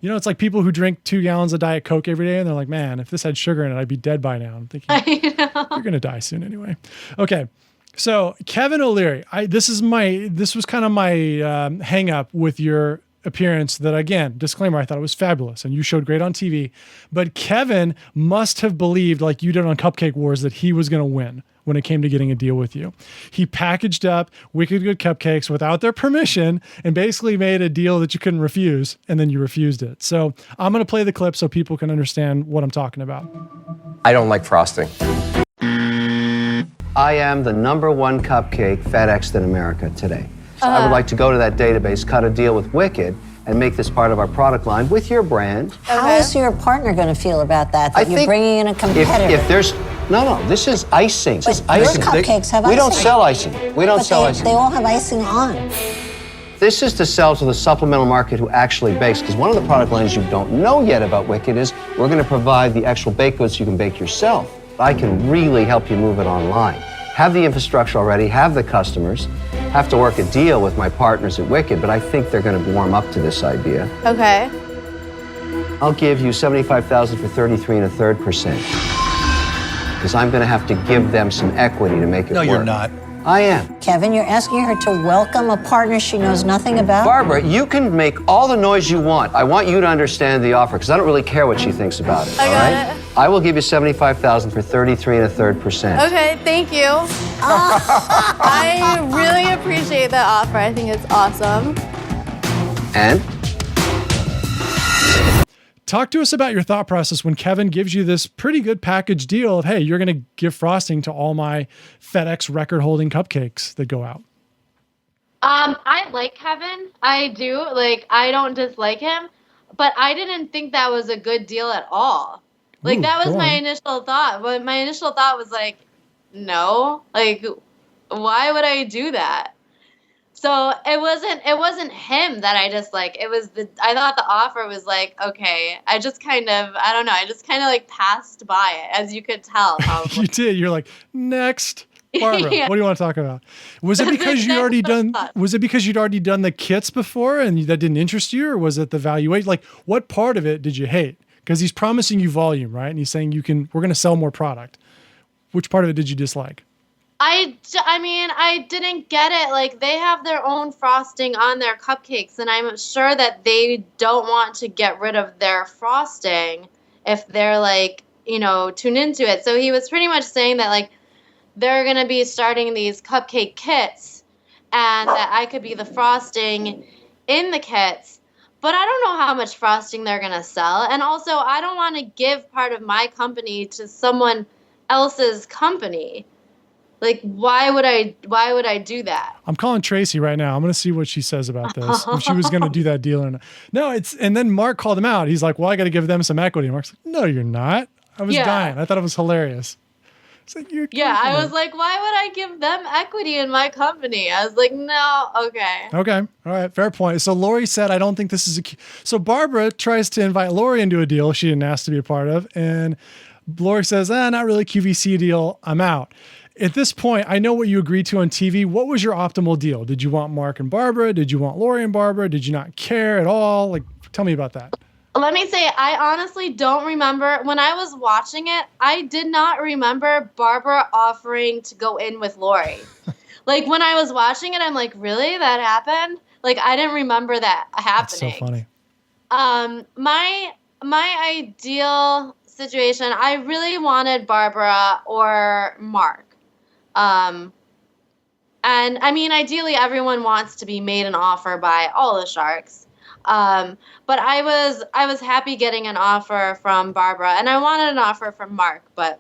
[SPEAKER 4] You know, it's like people who drink 2 gallons of Diet Coke every day, and they're like, man, if this had sugar in it, I'd be dead by now. I'm thinking, you're going to die soon anyway. Okay. So Kevin O'Leary, this was kind of my hang up with your appearance that, again, disclaimer, I thought it was fabulous and you showed great on TV, but Kevin must have believed, like you did on Cupcake Wars, that he was going to win when it came to getting a deal with you. He packaged up Wicked Good Cupcakes without their permission and basically made a deal that you couldn't refuse, and then you refused it. So I'm going to play the clip so people can understand what I'm talking about.
[SPEAKER 7] I don't like frosting. I am the #1 cupcake FedExed in America today. So I would like to go to that database, cut a deal with Wicked, and make this part of our product line with your brand.
[SPEAKER 8] How is your partner going to feel about that?
[SPEAKER 7] I
[SPEAKER 8] You're
[SPEAKER 7] think
[SPEAKER 8] bringing in a competitor.
[SPEAKER 7] If there's no, this is icing.
[SPEAKER 8] But
[SPEAKER 7] This is
[SPEAKER 8] your
[SPEAKER 7] icing.
[SPEAKER 8] cupcakes have
[SPEAKER 7] We don't
[SPEAKER 8] icing.
[SPEAKER 7] sell icing. We don't
[SPEAKER 8] But
[SPEAKER 7] sell
[SPEAKER 8] they,
[SPEAKER 7] icing.
[SPEAKER 8] they all have icing on.
[SPEAKER 7] This is to sell to the supplemental market who actually bakes, because one of the product lines you don't know yet about Wicked is we're going to provide the actual baked goods so you can bake yourself. I can really help you move it online. Have the infrastructure already, have the customers, have to work a deal with my partners at Wicked, but I think they're going to warm up to this idea.
[SPEAKER 2] Okay.
[SPEAKER 7] I'll give you $75,000 for 33 1/3%. Because I'm going to have to give them some equity to make it work.
[SPEAKER 9] No, you're not.
[SPEAKER 7] I am.
[SPEAKER 8] Kevin, you're asking her to welcome a partner she knows nothing about?
[SPEAKER 7] Barbara, you can make all the noise you want. I want you to understand the offer, because I don't really care what she thinks about it.
[SPEAKER 2] I
[SPEAKER 7] all
[SPEAKER 2] got
[SPEAKER 7] right?
[SPEAKER 2] it.
[SPEAKER 7] I will give you $75,000 for 33 1/3%.
[SPEAKER 2] Okay, thank you. I really appreciate that offer. I think it's awesome.
[SPEAKER 7] And?
[SPEAKER 4] Talk to us about your thought process when Kevin gives you this pretty good package deal of, hey, you're going to give frosting to all my FedEx record-holding cupcakes that go out.
[SPEAKER 5] I like Kevin. I do. Like, I don't dislike him, but I didn't think that was a good deal at all. Like,
[SPEAKER 4] Ooh,
[SPEAKER 5] that was
[SPEAKER 4] go
[SPEAKER 5] my
[SPEAKER 4] on.
[SPEAKER 5] initial thought. But my initial thought was like, no. Like, why would I do that? So it wasn't him that I disliked. I thought the offer was like, okay. I just kind of like passed by it, as you could tell, probably.
[SPEAKER 4] You did. You're like, next. Barbara,
[SPEAKER 5] Yeah.
[SPEAKER 4] what do you want to talk about? Was it because you'd already done the kits before and that didn't interest you, or was it the valuation? Like, what part of it did you hate? Because he's promising you volume, right? And he's saying we're going to sell more product. Which part of it did you dislike?
[SPEAKER 5] I mean, I didn't get it. Like, they have their own frosting on their cupcakes, and I'm sure that they don't want to get rid of their frosting if they're, like, tuned into it. So he was pretty much saying that, like, they're going to be starting these cupcake kits and that I could be the frosting in the kits. But I don't know how much frosting they're going to sell. And also, I don't want to give part of my company to someone else's company. Like, why would I do that?
[SPEAKER 4] I'm calling Tracy right now. I'm going to see what she says about this. If she was going to do that deal or not. No, and then Mark called him out. He's like, well, I got to give them some equity. And Mark's like, no, you're not. I was dying. I thought it was hilarious. It's like, you're
[SPEAKER 5] I was like, why would I give them equity in my company? I was like, no, okay.
[SPEAKER 4] Okay. All right. Fair point. So Lori said, I don't think this is so Barbara tries to invite Lori into a deal she didn't ask to be a part of. And Lori says, not really QVC deal. I'm out. At this point, I know what you agreed to on TV. What was your optimal deal? Did you want Mark and Barbara? Did you want Lori and Barbara? Did you not care at all? Like, tell me about that.
[SPEAKER 5] Let me say, I honestly don't remember. When I was watching it, I did not remember Barbara offering to go in with Lori. Like, when I was watching it, I'm like, really? That happened? Like, I didn't remember that happening.
[SPEAKER 4] That's so funny.
[SPEAKER 5] My ideal situation, I really wanted Barbara or Mark. And I mean, ideally, everyone wants to be made an offer by all the sharks. But I was happy getting an offer from Barbara, and I wanted an offer from Mark, but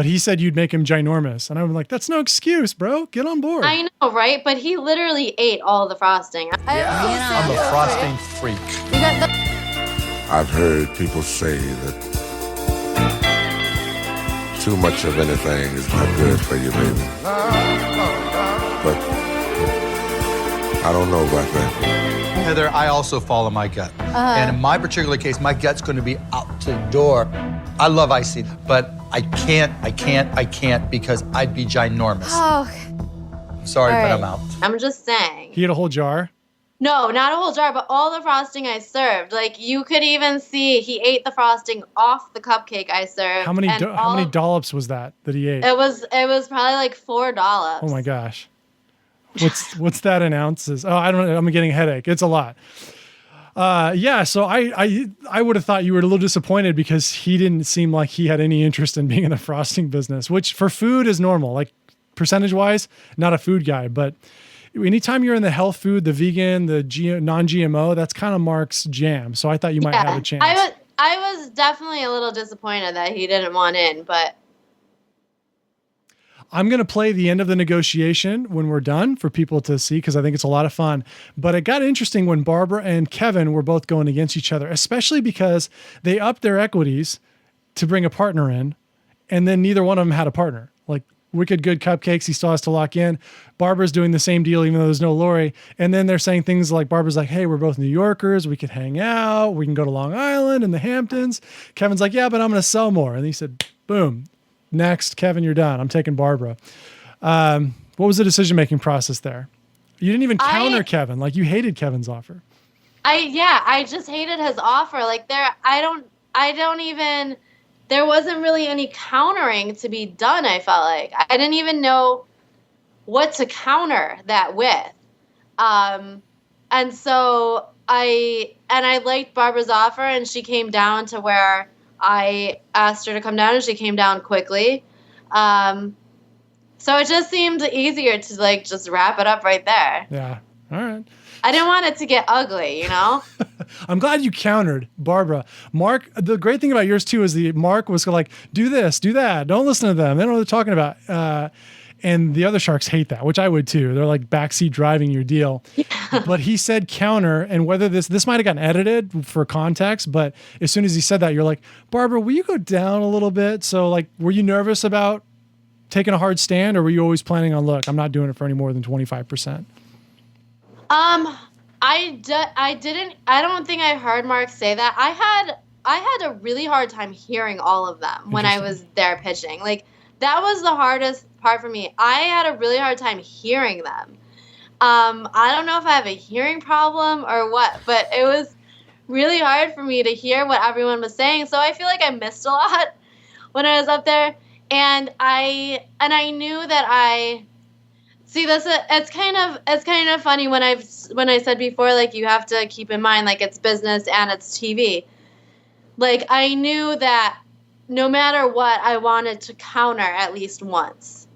[SPEAKER 4] he said you'd make him ginormous, and I'm like, that's no excuse, bro. Get on board.
[SPEAKER 5] I know, right? But he literally ate all the frosting.
[SPEAKER 9] I'm a frosting freak.
[SPEAKER 10] I've heard people say that too much of anything is not good for you, baby. But I don't know about that.
[SPEAKER 9] Heather, I also follow my gut. And in my particular case, my gut's going to be out the door. I love icing, but I can't because I'd be ginormous.
[SPEAKER 2] Oh,
[SPEAKER 9] Sorry,
[SPEAKER 2] all
[SPEAKER 9] but
[SPEAKER 2] right.
[SPEAKER 9] I'm out.
[SPEAKER 5] I'm just saying.
[SPEAKER 4] He had a whole jar.
[SPEAKER 5] No, not a whole jar, but all the frosting I served. Like, you could even see he ate the frosting off the cupcake I served.
[SPEAKER 4] How many
[SPEAKER 5] and
[SPEAKER 4] how many dollops was that he ate?
[SPEAKER 5] It was probably like $4.
[SPEAKER 4] Oh my gosh. What's that in ounces? Oh, I don't know. I'm getting a headache. It's a lot. Yeah, so I would have thought you were a little disappointed because he didn't seem like he had any interest in being in the frosting business, which for food is normal. Like percentage-wise, not a food guy, but anytime you're in the health food, the vegan, the non-GMO, that's kind of Mark's jam. So I thought you might have a chance.
[SPEAKER 5] I was definitely a little disappointed that he didn't want in, but
[SPEAKER 4] I'm going to play the end of the negotiation when we're done for people to see because I think it's a lot of fun. But it got interesting when Barbara and Kevin were both going against each other, especially because they upped their equities to bring a partner in, and then neither one of them had a partner. Like Wicked Good Cupcakes, he still has to lock in. Barbara's doing the same deal even though there's no Lori. And then they're saying things like, Barbara's like, hey, we're both New Yorkers. We could hang out. We can go to Long Island and the Hamptons. Kevin's like, yeah, but I'm going to sell more. And he said, boom. Next, Kevin, you're done. I'm taking Barbara. What was the decision-making process there? You didn't even counter Kevin. Like, you hated Kevin's offer.
[SPEAKER 5] I just hated his offer. Like, there wasn't really any countering to be done, I felt like. I didn't even know what to counter that with. And so I liked Barbara's offer, and she came down to where I asked her to come down, and she came down quickly. So it just seemed easier to like just wrap it up right there.
[SPEAKER 4] Yeah. All right.
[SPEAKER 5] I didn't want it to get ugly, you know?
[SPEAKER 4] I'm glad you countered Barbara. Mark, the great thing about yours too is Mark was like, do this, do that. Don't listen to them. They don't know what they're talking about. And the other sharks hate that, which I would too. They're like backseat driving your deal. Yeah. But he said counter, and whether this might have gotten edited for context, but as soon as he said that, you're like, Barbara, will you go down a little bit? So like, were you nervous about taking a hard stand, or were you always planning on, look, I'm not doing it for any more than 25%?
[SPEAKER 5] I don't think I heard Mark say that. I had a really hard time hearing all of them when I was there pitching. Like, that was the hardest part for me. I had a really hard time hearing them. I don't know if I have a hearing problem or what, but it was really hard for me to hear what everyone was saying. So I feel like I missed a lot when I was up there. And I knew that it's kind of funny when I said before, like, you have to keep in mind, like, it's business and it's TV. Like, I knew that no matter what, I wanted to counter at least once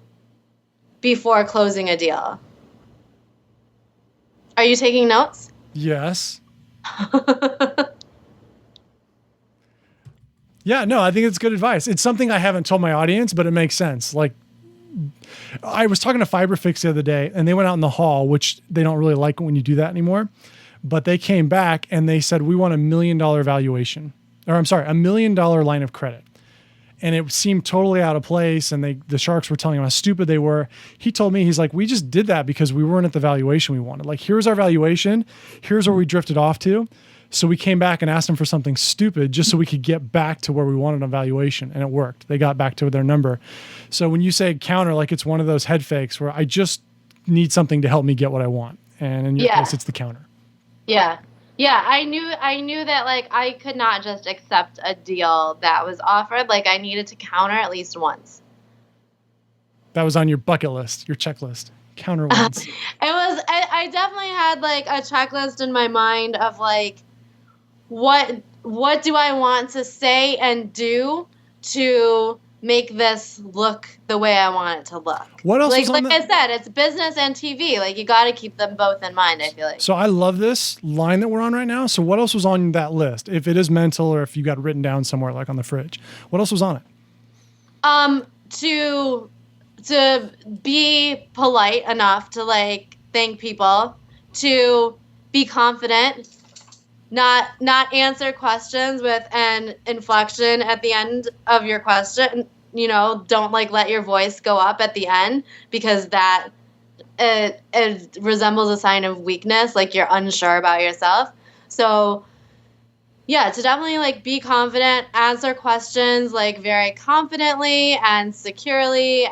[SPEAKER 5] before closing a deal. Are you taking notes?
[SPEAKER 4] Yes. Yeah, no, I think it's good advice. It's something I haven't told my audience, but it makes sense. Like, I was talking to FiberFix the other day, and they went out in the hall, which they don't really like when you do that anymore. But they came back and they said, we want $1 million valuation. Or I'm sorry, $1 million line of credit. And it seemed totally out of place. And the sharks were telling him how stupid they were. He told me, he's like, we just did that because we weren't at the valuation we wanted. Like, here's our valuation. Here's where we drifted off to. So we came back and asked them for something stupid just so we could get back to where we wanted a valuation. And it worked. They got back to their number. So when you say counter, like, it's one of those head fakes where I just need something to help me get what I want. And in your case, it's the counter.
[SPEAKER 5] Yeah. Yeah, I knew that, like, I could not just accept a deal that was offered. Like, I needed to counter at least once.
[SPEAKER 4] That was on your bucket list, your checklist. Counter once.
[SPEAKER 5] I definitely had, like, a checklist in my mind of, like, what do I want to say and do to make this look the way I want it to look.
[SPEAKER 4] What else?
[SPEAKER 5] Like I said, it's business and TV. Like, you got to keep them both in mind, I feel like.
[SPEAKER 4] So I love this line that we're on right now. So what else was on that list? If it is mental or if you got it written down somewhere, like on the fridge, what else was on it?
[SPEAKER 5] To be polite enough to, like, thank people, to be confident, not answer questions with an inflection at the end of your question. You know, don't, like, let your voice go up at the end, because that it resembles a sign of weakness, like you're unsure about yourself. So yeah, to definitely like be confident, answer questions like very confidently and securely,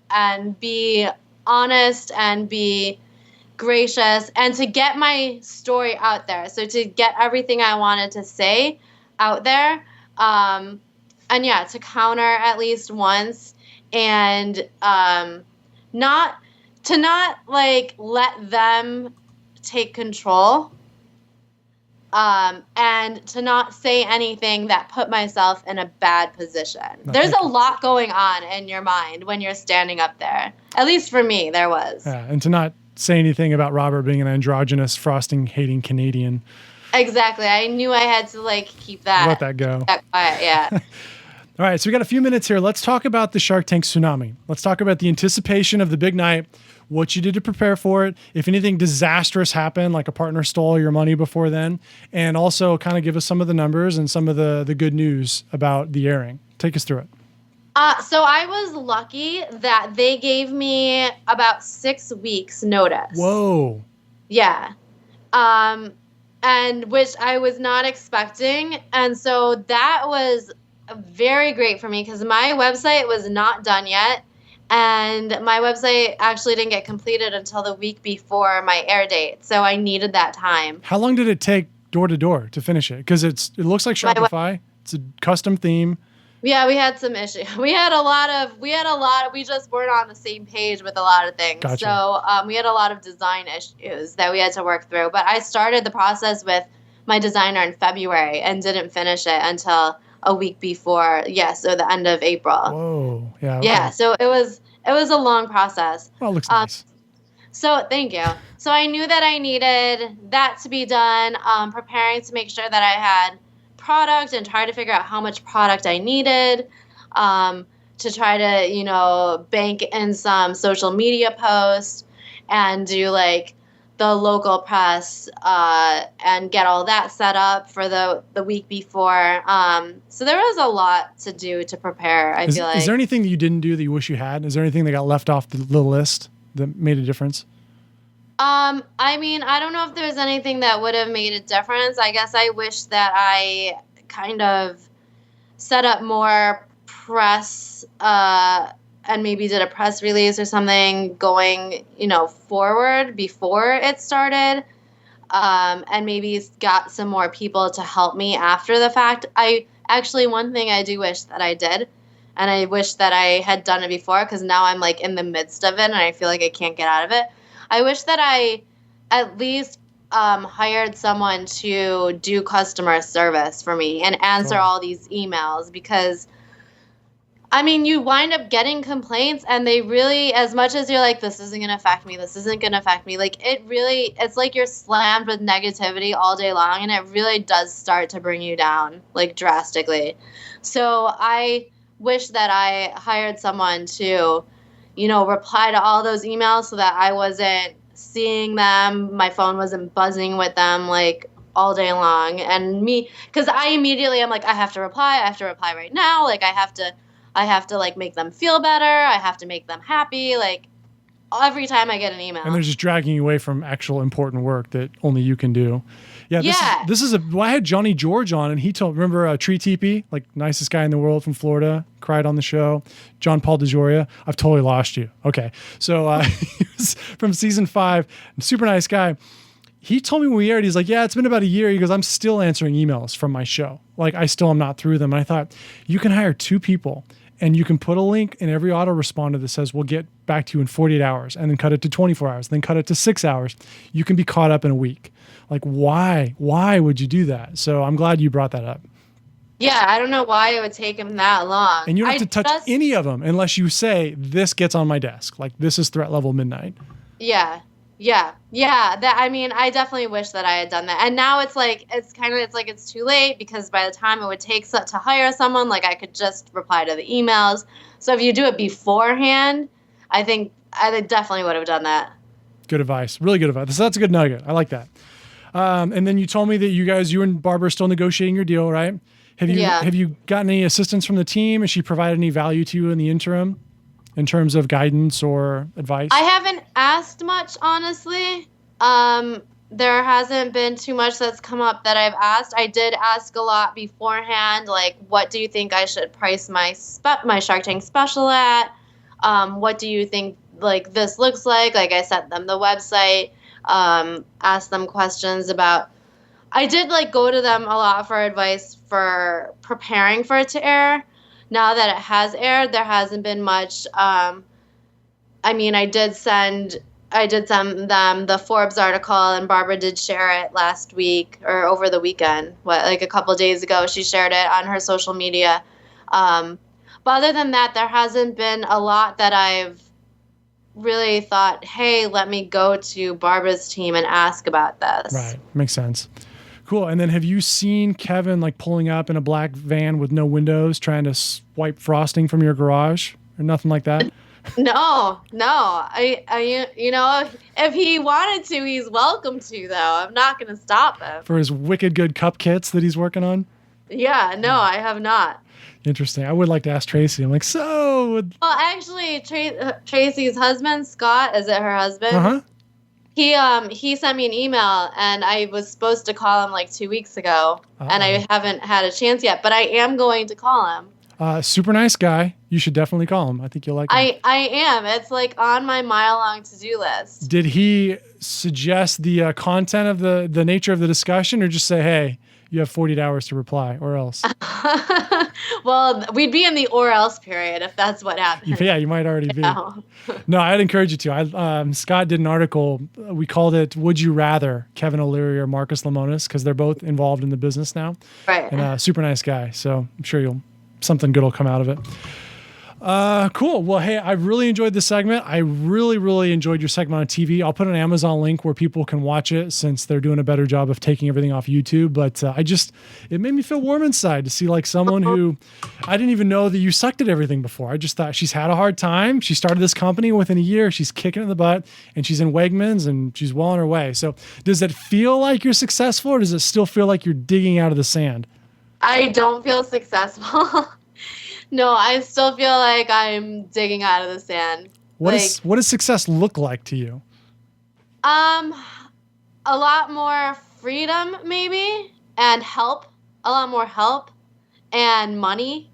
[SPEAKER 5] and be honest and be gracious, and to get my story out there. So to get everything I wanted to say out there, and yeah, to counter at least once, and not like let them take control. And to not say anything that put myself in a bad position. There's a lot going on in your mind when you're standing up there. At least for me, there was.
[SPEAKER 4] Yeah, and to not say anything about Robert being an androgynous, frosting-hating Canadian.
[SPEAKER 5] Exactly. I knew I had to like keep that.
[SPEAKER 4] Let that go.
[SPEAKER 5] That quiet, yeah.
[SPEAKER 4] All right, so we got a few minutes here. Let's talk about the Shark Tank tsunami. Let's talk about the anticipation of the big night, what you did to prepare for it, if anything disastrous happened, like a partner stole your money before then, and also kind of give us some of the numbers and some of the good news about the airing. Take us through it.
[SPEAKER 5] So I was lucky that they gave me about 6 weeks notice.
[SPEAKER 4] Whoa.
[SPEAKER 5] Yeah. And which I was not expecting. And so that was very great for me because my website was not done yet. And my website actually didn't get completed until the week before my air date. So I needed that time.
[SPEAKER 4] How long did it take door to door to finish it? Because it looks like Shopify. It's a custom theme.
[SPEAKER 5] Yeah, we had some issues. We just weren't on the same page with a lot of things.
[SPEAKER 4] Gotcha.
[SPEAKER 5] So we had a lot of design issues that we had to work through. But I started the process with my designer in February and didn't finish it until a week before. Yeah, so the end of April.
[SPEAKER 4] Whoa. Yeah. Okay.
[SPEAKER 5] Yeah, so it was a long process.
[SPEAKER 4] Well, it looks nice.
[SPEAKER 5] So thank you. So I knew that I needed that to be done, preparing to make sure that I had product and try to figure out how much product I needed, to try to, bank in some social media posts and do like the local press, and get all that set up for the week before. So there was a lot to do to prepare, I feel like.
[SPEAKER 4] Is there anything that you didn't do that you wish you had? Is there anything that got left off the list that made a difference?
[SPEAKER 5] I mean, I don't know if there was anything that would have made a difference. I guess I wish that I kind of set up more press, and maybe did a press release or something going, forward before it started, and maybe got some more people to help me after the fact. One thing I do wish that I did, and I wish that I had done it before, because now I'm like in the midst of it and I feel like I can't get out of it. I wish that I at least hired someone to do customer service for me and answer all these emails, because I mean, you wind up getting complaints and they really, as much as you're like, this isn't going to affect me, like it's like you're slammed with negativity all day long, and it really does start to bring you down, like drastically. So I wish that I hired someone to, reply to all those emails so that I wasn't seeing them, my phone wasn't buzzing with them like all day long. And me, because I immediately, I'm like, I have to reply right now, like I have to like make them feel better. I have to make them happy. Like every time I get an email.
[SPEAKER 4] And they're just dragging you away from actual important work that only you can do. Yeah. I had Johnny George on, and he remember Tree Teepee, like nicest guy in the world from Florida, cried on the show. John Paul DeJoria. I've totally lost you. Okay. So he was from season 5, super nice guy. He told me when we aired, he's like, yeah, it's been about a year. He goes, I'm still answering emails from my show. Like I still am not through them. And I thought, you can hire 2 people. And you can put a link in every autoresponder that says, we'll get back to you in 48 hours, and then cut it to 24 hours, then cut it to 6 hours. You can be caught up in a week. Like, why? Why would you do that? So I'm glad you brought that up.
[SPEAKER 5] Yeah, I don't know why it would take him that long.
[SPEAKER 4] And you don't have to touch any of them unless you say, this gets on my desk. Like, this is threat level midnight.
[SPEAKER 5] Yeah. I definitely wish that I had done that. And now it's too late, because by the time it would take to hire someone, like I could just reply to the emails. So if you do it beforehand, I think I definitely would have done that.
[SPEAKER 4] Good advice. Really good advice. That's a good nugget. I like that. And then you told me that you and Barbara are still negotiating your deal, right? Have you gotten any assistance from the team? Has she provided any value to you in the interim? in terms of guidance or advice?
[SPEAKER 5] I haven't asked much, honestly. There hasn't been too much that's come up that I've asked. I did ask a lot beforehand, like, what do you think I should price my Shark Tank special at? What do you think, like, this looks like? Like, I sent them the website, asked them questions about. I did, like, go to them a lot for advice for preparing for it to air. Now that it has aired, there hasn't been much. I mean, I did send them the Forbes article, and Barbara did share it last week or over the weekend. Like a couple days ago, she shared it on her social media. But other than that, there hasn't been a lot that I've really thought, hey, let me go to Barbara's team and ask about this.
[SPEAKER 4] Right. Makes sense. Cool. And then have you seen Kevin like pulling up in a black van with no windows trying to swipe frosting from your garage or nothing like that?
[SPEAKER 5] No. I if he wanted to, he's welcome to, though. I'm not going to stop him.
[SPEAKER 4] For his wicked good cup kits that he's working on?
[SPEAKER 5] Yeah, no, I have not.
[SPEAKER 4] Interesting. I would like to ask Tracy. I'm like, so...
[SPEAKER 5] Well, actually, Tracy's husband, Scott, is it her husband?
[SPEAKER 4] Uh-huh.
[SPEAKER 5] He sent me an email, and I was supposed to call him like 2 weeks ago, and I haven't had a chance yet, but I am going to call him.
[SPEAKER 4] Super nice guy. You should definitely call him. I think you'll like him.
[SPEAKER 5] I am. It's like on my mile-long to-do list.
[SPEAKER 4] Did he suggest the content of the nature of the discussion, or just say, hey, you have 48 hours to reply, or else?
[SPEAKER 5] Well, we'd be in the or else period if that's what happened.
[SPEAKER 4] Yeah, you might already be. No, I'd encourage you to. Scott did an article. We called it Would You Rather, Kevin O'Leary or Marcus Lemonis, because they're both involved in the business now.
[SPEAKER 5] Right.
[SPEAKER 4] And super nice guy. So I'm sure something good will come out of it. Cool. Well, hey, I really enjoyed this segment. I really, really enjoyed your segment on TV. I'll put an Amazon link where people can watch it since they're doing a better job of taking everything off YouTube. But it made me feel warm inside to see like someone who I didn't even know that you sucked at everything before. I just thought she's had a hard time. She started this company within a year. She's kicking it in the butt and she's in Wegmans and she's well on her way. So does it feel like you're successful or does it still feel like you're digging out of the sand?
[SPEAKER 5] I don't feel successful. No, I still feel like I'm digging out of the sand.
[SPEAKER 4] What does success look like to you?
[SPEAKER 5] A lot more freedom, maybe, and help. A lot more help and money.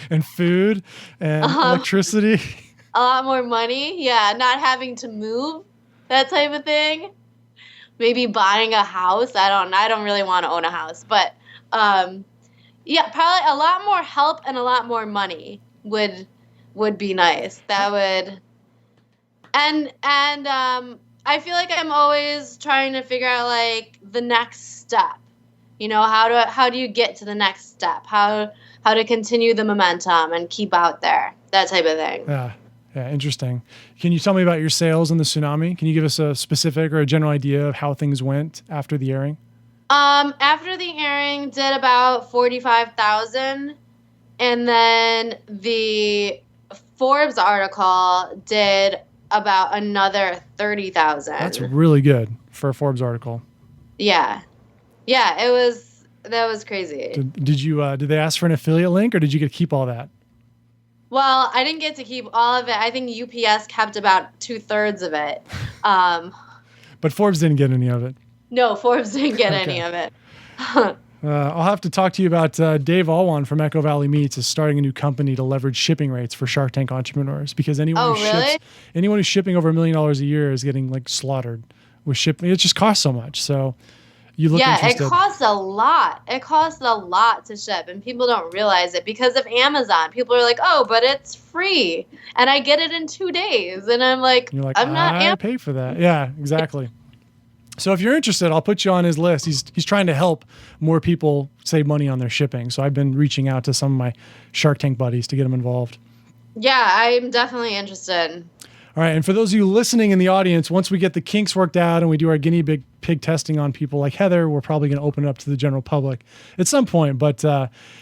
[SPEAKER 4] And food and electricity.
[SPEAKER 5] A lot more money. Yeah, not having to move, that type of thing. Maybe buying a house. I don't really want to own a house, but yeah, probably a lot more help and a lot more money would be nice. That would, and I feel like I'm always trying to figure out like the next step. You know, how do you get to the next step? How to continue the momentum and keep out there, that type of thing.
[SPEAKER 4] Yeah, interesting. Can you tell me about your sales in the tsunami? Can you give us a specific or a general idea of how things went after the airing?
[SPEAKER 5] After the airing, did about 45,000, and then the Forbes article did about another 30,000.
[SPEAKER 4] That's really good for a Forbes article.
[SPEAKER 5] Yeah, that was crazy.
[SPEAKER 4] Did they ask for an affiliate link, or did you get to keep all that?
[SPEAKER 5] Well, I didn't get to keep all of it. I think UPS kept about 2/3 of it.
[SPEAKER 4] But Forbes didn't get any of it.
[SPEAKER 5] No, Forbes didn't get any of it.
[SPEAKER 4] I'll have to talk to you about Dave Alwan from Echo Valley Meats is starting a new company to leverage shipping rates for Shark Tank entrepreneurs because anyone who's shipping over $1 million a year is getting like slaughtered with shipping. It just costs so much. So you look interested.
[SPEAKER 5] It costs a lot. It costs a lot to ship, and people don't realize it because of Amazon. People are like, "Oh, but it's free, and I get it in 2 days," and I'm like,
[SPEAKER 4] "You're like,
[SPEAKER 5] I'm not.
[SPEAKER 4] I pay for that." Yeah, exactly. So if you're interested, I'll put you on his list. He's trying to help more people save money on their shipping. So I've been reaching out to some of my Shark Tank buddies to get them involved.
[SPEAKER 5] Yeah, I'm definitely interested.
[SPEAKER 4] All right. And for those of you listening in the audience, once we get the kinks worked out and we do our guinea pig testing on people like Heather, we're probably going to open it up to the general public at some point. But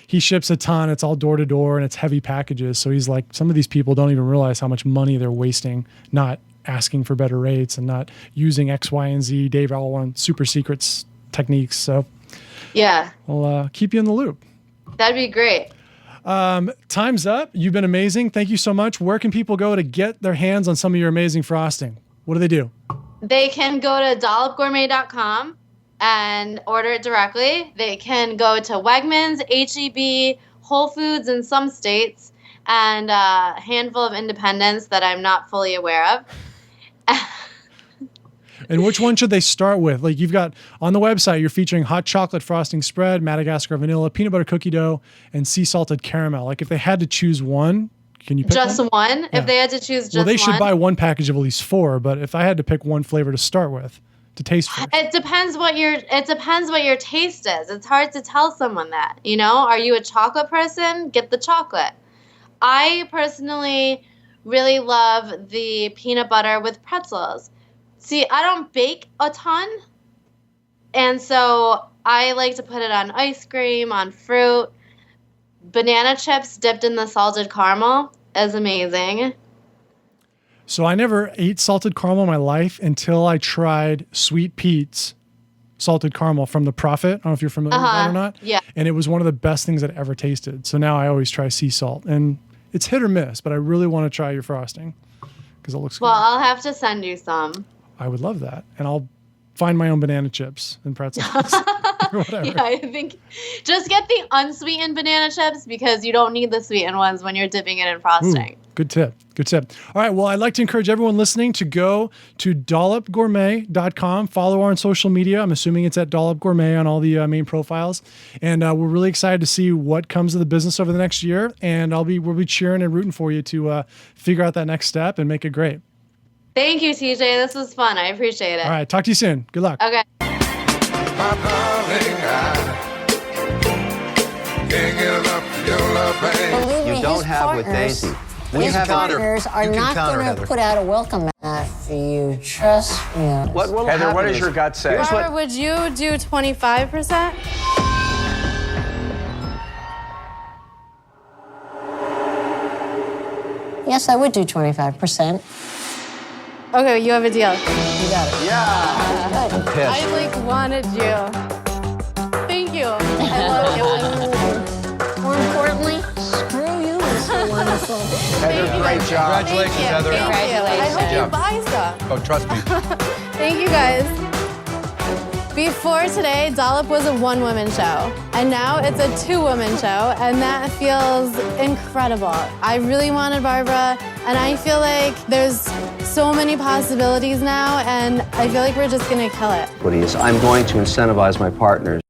[SPEAKER 4] he ships a ton. It's all door to door and it's heavy packages. So he's like, some of these people don't even realize how much money they're wasting not asking for better rates and not using X, Y, and Z, Dave Alwan super secrets techniques. So
[SPEAKER 5] yeah,
[SPEAKER 4] I'll keep you in the loop.
[SPEAKER 5] That'd be great.
[SPEAKER 4] Time's up. You've been amazing. Thank you so much. Where can people go to get their hands on some of your amazing frosting? What do they do?
[SPEAKER 5] They can go to dollopgourmet.com and order it directly. They can go to Wegmans, H-E-B, Whole Foods in some states, and a handful of independents that I'm not fully aware of.
[SPEAKER 4] And which one should they start with? Like you've got on the website, you're featuring hot chocolate frosting spread, Madagascar vanilla, peanut butter cookie dough, and sea salted caramel. Like if they had to choose one, can you pick
[SPEAKER 5] just one?
[SPEAKER 4] Yeah.
[SPEAKER 5] If they had to choose just
[SPEAKER 4] well, they
[SPEAKER 5] one?
[SPEAKER 4] should buy one package of at least 4. But if I had to pick one flavor to start with, to taste first.
[SPEAKER 5] It depends what your taste is. It's hard to tell someone that. You know, are you a chocolate person? Get the chocolate. I personally really love the peanut butter with pretzels. See, I don't bake a ton, and so I like to put it on ice cream, on fruit. Banana chips dipped in the salted caramel is amazing.
[SPEAKER 4] So I never ate salted caramel in my life until I tried Sweet Pete's salted caramel from The Prophet. I don't know if you're familiar with that or not.
[SPEAKER 5] Yeah.
[SPEAKER 4] And it was one of the best things I'd ever tasted. So now I always try sea salt. And it's hit or miss, but I really want to try your frosting because it looks
[SPEAKER 5] Well,
[SPEAKER 4] good.
[SPEAKER 5] I'll have to send you some.
[SPEAKER 4] I would love that. And I'll find my own banana chips and pretzels or whatever.
[SPEAKER 5] Yeah, I think just get the unsweetened banana chips because you don't need the sweetened ones when you're dipping it in frosting.
[SPEAKER 4] Ooh, good tip. Good tip. All right. Well, I'd like to encourage everyone listening to go to dollopgourmet.com. Follow our on social media. I'm assuming it's at Dollop Gourmet on all the main profiles. And we're really excited to see what comes of the business over the next year. And we'll be cheering and rooting for you to figure out that next step and make it great.
[SPEAKER 5] Thank you, TJ. This was fun. I appreciate it.
[SPEAKER 4] All right. Talk to you soon. Good luck.
[SPEAKER 5] Okay.
[SPEAKER 10] My darling, I can't get enough of your love, babe.
[SPEAKER 8] Believe me,
[SPEAKER 7] You don't
[SPEAKER 8] his
[SPEAKER 7] have with
[SPEAKER 8] partners-
[SPEAKER 7] Daisy.
[SPEAKER 8] His partners are
[SPEAKER 9] You can
[SPEAKER 8] not
[SPEAKER 9] counter,
[SPEAKER 8] going to
[SPEAKER 9] Heather.
[SPEAKER 8] put out a welcome mat for you. Trust me.
[SPEAKER 7] What will
[SPEAKER 11] Heather,
[SPEAKER 7] happen
[SPEAKER 11] what does your gut say?
[SPEAKER 7] here's
[SPEAKER 2] Barbara,
[SPEAKER 7] what-
[SPEAKER 2] would you do 25%?
[SPEAKER 8] Yes, I would do 25%.
[SPEAKER 2] Okay, you have a deal.
[SPEAKER 8] You got it.
[SPEAKER 11] Yeah.
[SPEAKER 8] Good.
[SPEAKER 7] Pissed.
[SPEAKER 2] I wanted you. Thank you. I love you.
[SPEAKER 8] More importantly, screw you, Mr. Wonderful.
[SPEAKER 11] Heather, great job.
[SPEAKER 9] Congratulations,
[SPEAKER 2] Thank you.
[SPEAKER 9] Heather.
[SPEAKER 2] Thank you. I hope you
[SPEAKER 9] job.
[SPEAKER 2] buy some.
[SPEAKER 9] Oh, trust me.
[SPEAKER 2] Thank you, guys. Before today, Dollop was a one-woman show, and now it's a two-woman show, and that feels incredible. I really wanted Barbara, and I feel like there's so many possibilities now, and I feel like we're just gonna kill it.
[SPEAKER 7] What he is, I'm going to incentivize my partners